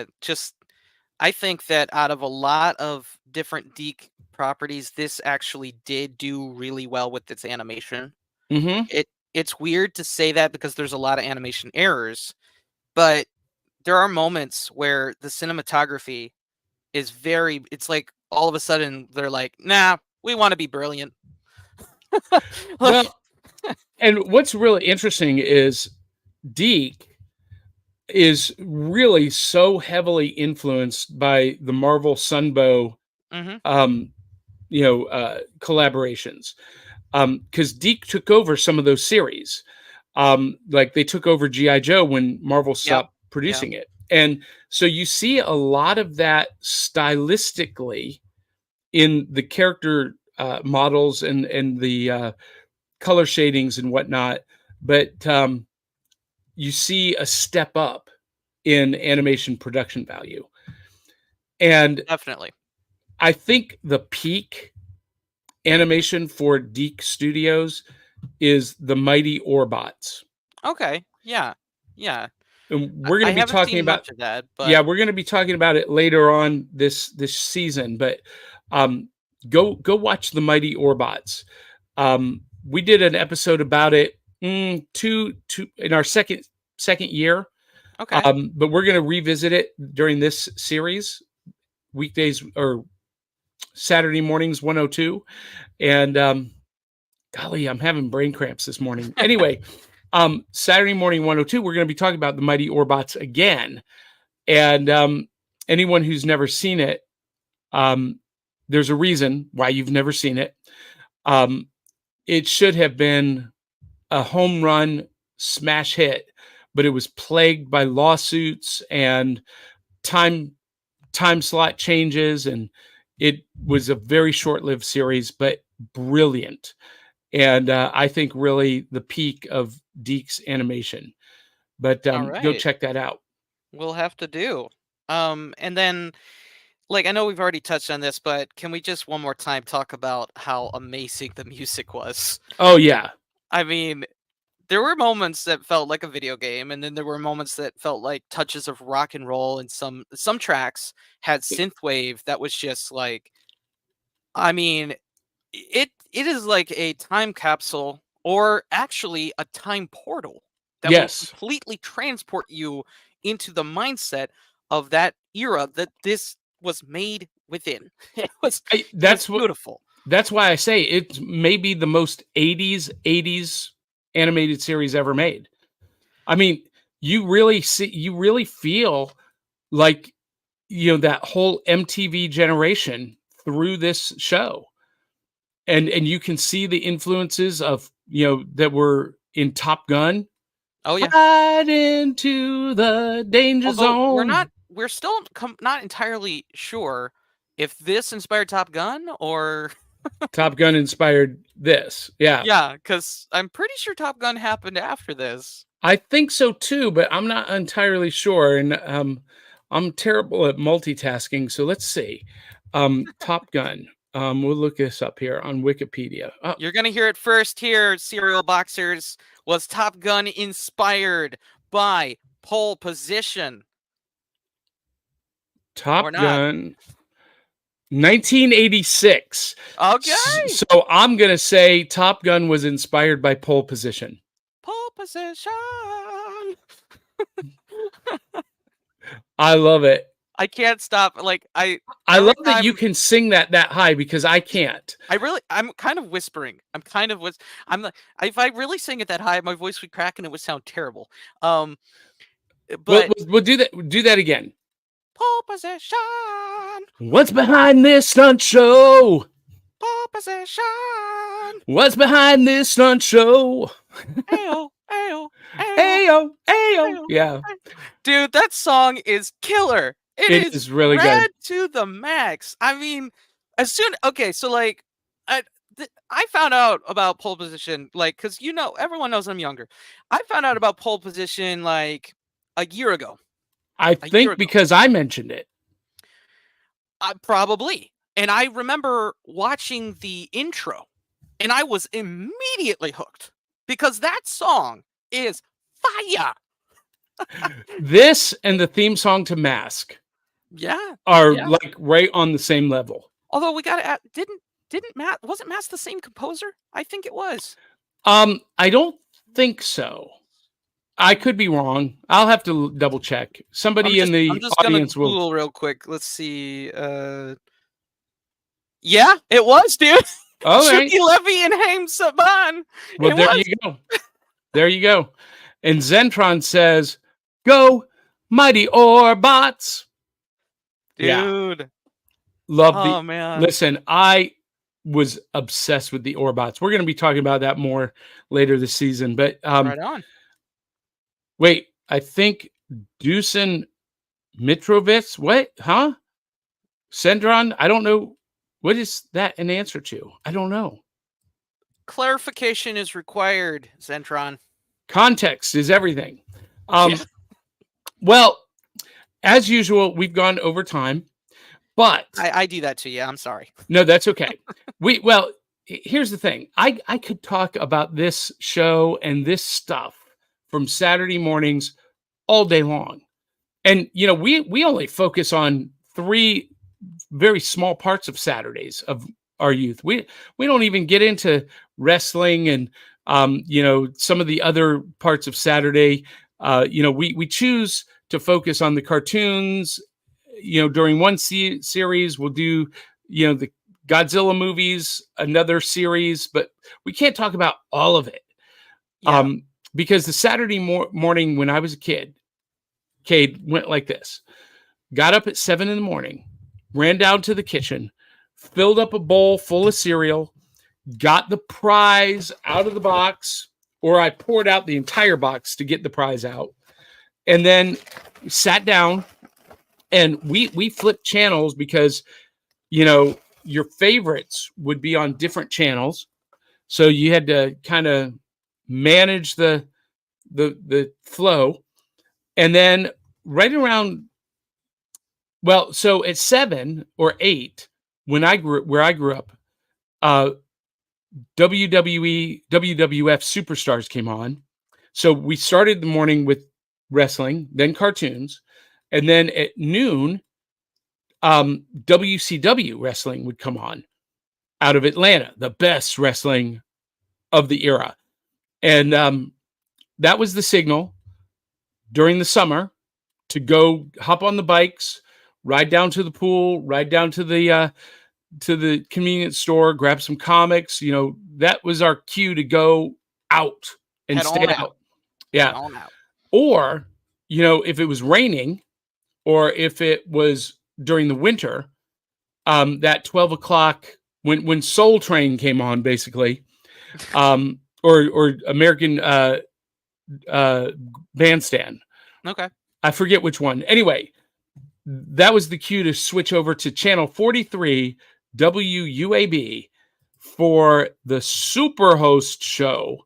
I think that out of a lot of different Deke properties, this actually did do really well with its animation. Mm-hmm. It's weird to say that because there's a lot of animation errors, but there are moments where the cinematography is it's like all of a sudden they're like, nah, we want to be brilliant. Well, and what's really interesting is Deke is really so heavily influenced by the Marvel Sunbow collaborations, because Deke took over some of those series. Like they took over G.I. Joe when Marvel stopped producing it. And so you see a lot of that stylistically in the character models and the color shadings and whatnot. But you see a step up in animation production value. And definitely, I think the peak animation for Deke Studios is the Mighty Orbots. Okay. Yeah. And we're going to be talking about that, but we're going to be talking about it later on this season. But go watch the Mighty Orbots. We did an episode about it in our second year. Okay. But we're going to revisit it during this series, weekdays or Saturday mornings, 102. And golly, I'm having brain cramps this morning. Anyway, Saturday morning, 102, we're going to be talking about the Mighty Orbots again. And anyone who's never seen it, there's a reason why you've never seen it. It should have been a home run smash hit, but it was plagued by lawsuits and time slot changes, and it was a very short-lived series, but brilliant. And I think really the peak of Deke's animation. But go check that out. We'll have to do. And then, like, I know we've already touched on this, but can we just one more time talk about how amazing the music was? Oh, yeah. I mean, there were moments that felt like a video game, and then there were moments that felt like touches of rock and roll, and some tracks had synthwave that was just like, I mean, it is like a time capsule, or actually a time portal that will completely transport you into the mindset of that era that this was made within. It was beautiful. That's why I say it's maybe the most 80s animated series ever made. I mean, you really feel like, that whole MTV generation through this show. And you can see the influences of, that were in Top Gun. Oh yeah. Right into the danger zone. We're still not entirely sure if this inspired Top Gun or Top Gun inspired this. Yeah. yeah, because I'm pretty sure Top Gun happened after this. I think so too, but I'm not entirely sure. And I'm terrible at multitasking. So let's see. Top Gun. We'll look this up here on Wikipedia. You're going to hear it first here, cereal boxers. Was Top Gun inspired by Pole Position? Top Gun. 1986. Okay. So I'm going to say Top Gun was inspired by Pole Position. Pole Position. I love it. I can't stop. Like I love that you can sing that high because I can't. I'm kind of whispering. I'm like, if I really sing it that high, my voice would crack and it would sound terrible. But we'll do that. Do that again. Pole Position. What's behind this stunt show? Pole Position. What's behind this stunt show? Ayo, ayo, ayo, ayo. Yeah. Dude, that song is killer. It is really good. To the max. I mean, so like, I found out about Pole Position, like, because everyone knows I'm younger. I found out about Pole Position like a year ago. I think because I mentioned it. Probably. And I remember watching the intro, and I was immediately hooked because that song is fire. This and the theme song to Mask, are like right on the same level. Although we got to wasn't Mask the same composer? I think it was. I don't think so. I could be wrong. I'll have to double check. Somebody in the audience will Google real quick. Let's see. Yeah, it was, dude. All right. Shuki Levy and Haim Saban. Well, you go. There you go. And Zentron says, "Go, mighty Orbots." Dude. Yeah. Love oh, man. Listen, I was obsessed with the Orbots. We're going to be talking about that more later this season. But right on. Wait, I think Dusan Mitrovic. What? Huh? Sendron? I don't know. What is that an answer to? I don't know. Clarification is required, Zentron. Context is everything. Well, as usual, we've gone over time, but I do that to you. I'm sorry. No, that's okay. Here's the thing. I could talk about this show and this stuff from Saturday mornings all day long. And, we only focus on 3 very small parts of Saturdays of our youth. We don't even get into wrestling and, some of the other parts of Saturday. We choose to focus on the cartoons. During one series, we'll do, the Godzilla movies, another series, but we can't talk about all of it. Yeah. Because the Saturday morning when I was a kid, Cade went like this. Got up at 7 a.m, ran down to the kitchen, filled up a bowl full of cereal, got the prize out of the box, or I poured out the entire box to get the prize out, and then sat down, and we flipped channels because, your favorites would be on different channels. So you had to kind of manage the flow. And then right around, so at 7 or 8, where I grew up, WWE, WWF Superstars came on. So we started the morning with wrestling, then cartoons, and then at noon, WCW wrestling would come on out of Atlanta, the best wrestling of the era. And that was the signal during the summer to go hop on the bikes, ride down to the pool, ride down to the convenience store, grab some comics. That was our cue to go out and stay out. Yeah. Or, if it was raining or if it was during the winter, that 12 o'clock when Soul Train came on, basically, or American Bandstand. Okay. I forget which one. Anyway, that was the cue to switch over to channel 43 WUAB for the Superhost show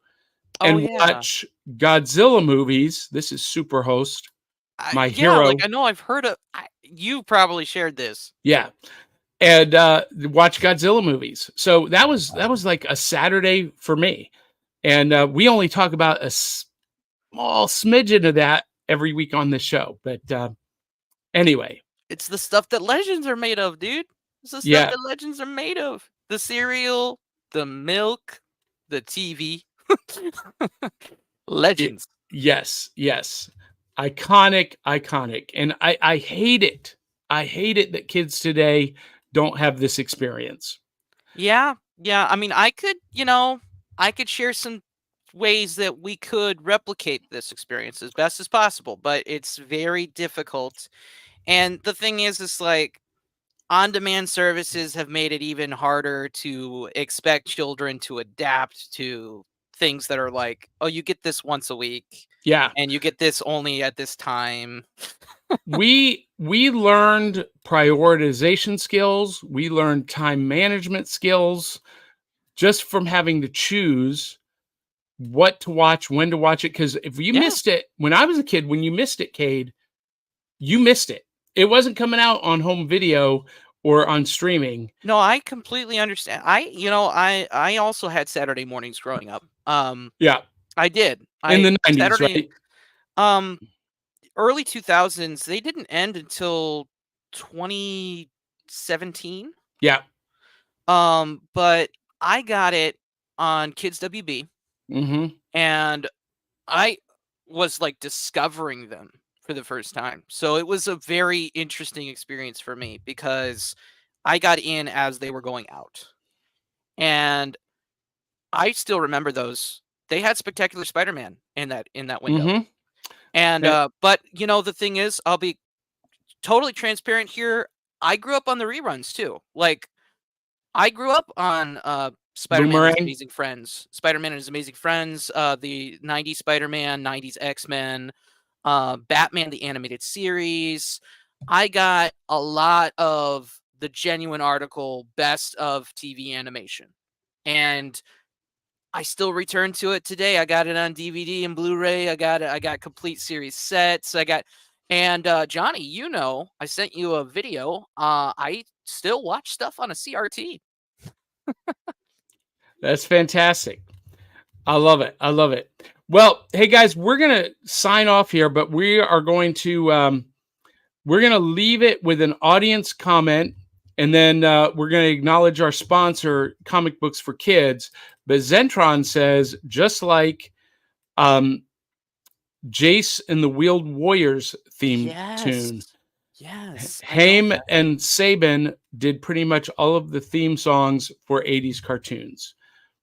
Oh and yeah. watch Godzilla movies. This is Superhost, my Yeah, hero. like I know I've heard of. You probably shared this. Yeah. And watch Godzilla movies. So that was like a Saturday for me. And we only talk about a small smidgen of that every week on this show. But anyway, It's the stuff that legends are made of, dude. It's the stuff yeah, that legends are made of. The cereal, the milk, the TV. it, Legends. yes, yes, iconic, iconic, and I hate it. I hate it that kids today don't have this experience. Yeah, yeah. I mean, I could share some ways that we could replicate this experience as best as possible, but it's very difficult. And the thing is like on-demand services have made it even harder to expect children to adapt to things that are like, oh, you get this once a week Yeah, and you get this only at this time. we learned prioritization skills. We learned time management skills just from having to choose what to watch, when to watch it. Because if you Yeah. missed it when I was a kid, when you missed it, Cade, you missed it. It wasn't coming out on home video or on streaming. No, I completely understand. I also had Saturday mornings growing up. Yeah, I did. in I the 90s, Saturday right? um early 2000s, they didn't end until 2017. Yeah. But I got it on Kids WB Mm-hmm. and I was like discovering them for the first time. So it was a very interesting experience for me because I got in as they were going out. And I still remember those. They had Spectacular Spider-Man in that window. Mm-hmm. And but the thing is, I'll be totally transparent here. I grew up on the reruns too. Like I grew up on Spider-Man and His Boomerang. Amazing Friends, Spider-Man and His Amazing Friends, the '90s Spider-Man, '90s X-Men, Batman the Animated Series. I got a lot of the genuine article best of TV animation, and I still return to it today. I got it on DVD and Blu-ray. I got complete series sets. And Johnny, I sent you a video. I still watch stuff on a CRT. That's fantastic. I love it. I love it. Well, hey guys, we're gonna sign off here, but we're gonna leave it with an audience comment, and then we're gonna acknowledge our sponsor, Comic Books for Kids. But Zentron says, just like um, Jace and the Wheeled Warriors theme Yes. tune, Yes, I know Haim that. and Saban did pretty much all of the theme songs for 80s cartoons.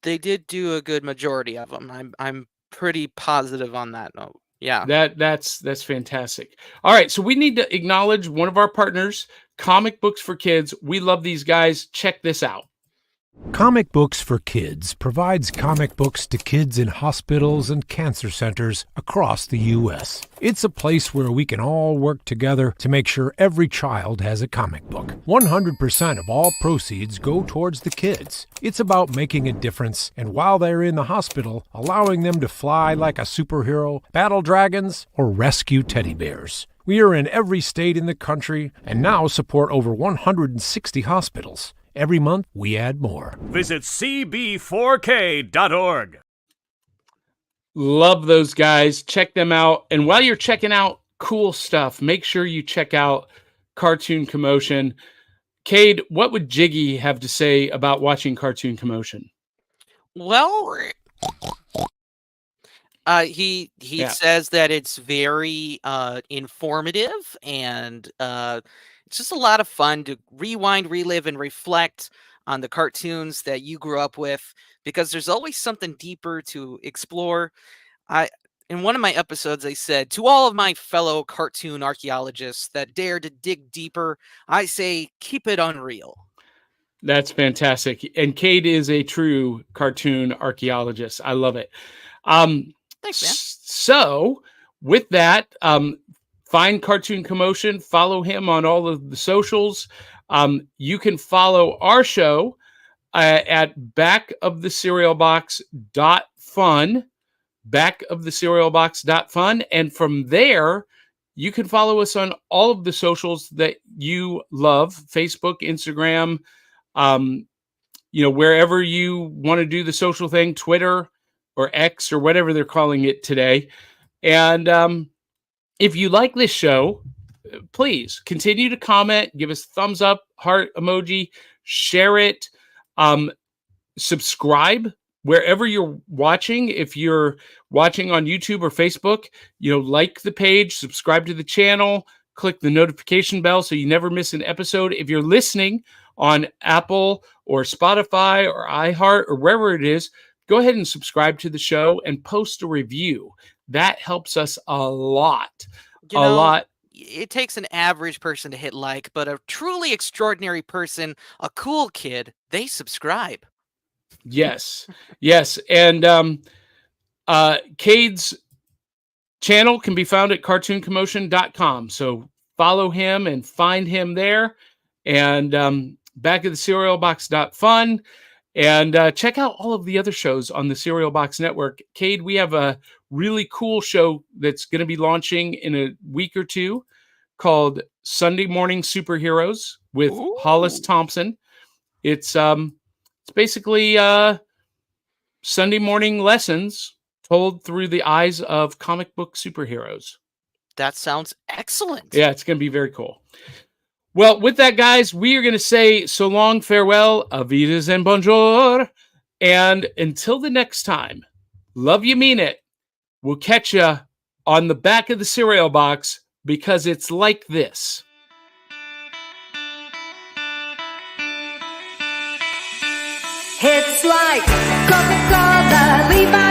They did do a good majority of them. I'm pretty positive on that note. Yeah. That's fantastic. All right, so we need to acknowledge one of our partners, Comic Books for Kids. We love these guys. Check this out. Comic Books for Kids provides comic books to kids in hospitals and cancer centers across the U.S. It's a place where we can all work together to make sure every child has a comic book. 100% of all proceeds go towards the kids. It's about making a difference, and while they're in the hospital, allowing them to fly like a superhero, battle dragons, or rescue teddy bears. We are in every state in the country and now support over 160 hospitals. Every month, we add more. Visit cb4k.org. Love those guys. Check them out. And while you're checking out cool stuff, make sure you check out Cartoon Commotion. Cade, what would Jiggy have to say about watching Cartoon Commotion? Well, he says that it's very informative and it's just a lot of fun to rewind, relive, and reflect on the cartoons that you grew up with because there's always something deeper to explore. In one of my episodes, I said to all of my fellow cartoon archaeologists that dare to dig deeper, I say keep it unreal. That's fantastic. And Cade is a true cartoon archaeologist. I love it. Thanks, man. So with that, find Cartoon Commotion, follow him on all of the socials. You can follow our show at backofthecerealbox.fun, backofthecerealbox.fun. And from there, you can follow us on all of the socials that you love, Facebook, Instagram, wherever you want to do the social thing, Twitter or X or whatever they're calling it today. And if you like this show, please continue to comment, give us thumbs up, heart emoji, share it, subscribe wherever you're watching. If you're watching on YouTube or Facebook, like the page, subscribe to the channel, click the notification bell so you never miss an episode. If you're listening on Apple or Spotify or iHeart or wherever it is, go ahead and subscribe to the show and post a review. That helps us a lot. Lot. It takes an average person to hit like, but a truly extraordinary person, a cool kid, they subscribe. Yes. And Cade's channel can be found at cartooncommotion.com. So follow him and find him there. And backofthecerealbox.fun. And check out all of the other shows on the Cereal Box Network. Cade, we have a really cool show that's going to be launching in a week or two called Sunday Morning Superheroes with Hollis Thompson. It's basically Sunday morning lessons told through the eyes of comic book superheroes. That sounds excellent. Yeah, it's going to be very cool. Well, with that, guys, we are going to say so long, farewell, avidas and bonjour. And until the next time, love you, mean it. We'll catch you on the back of the cereal box because it's like this. It's like Coca-Cola, Levi's.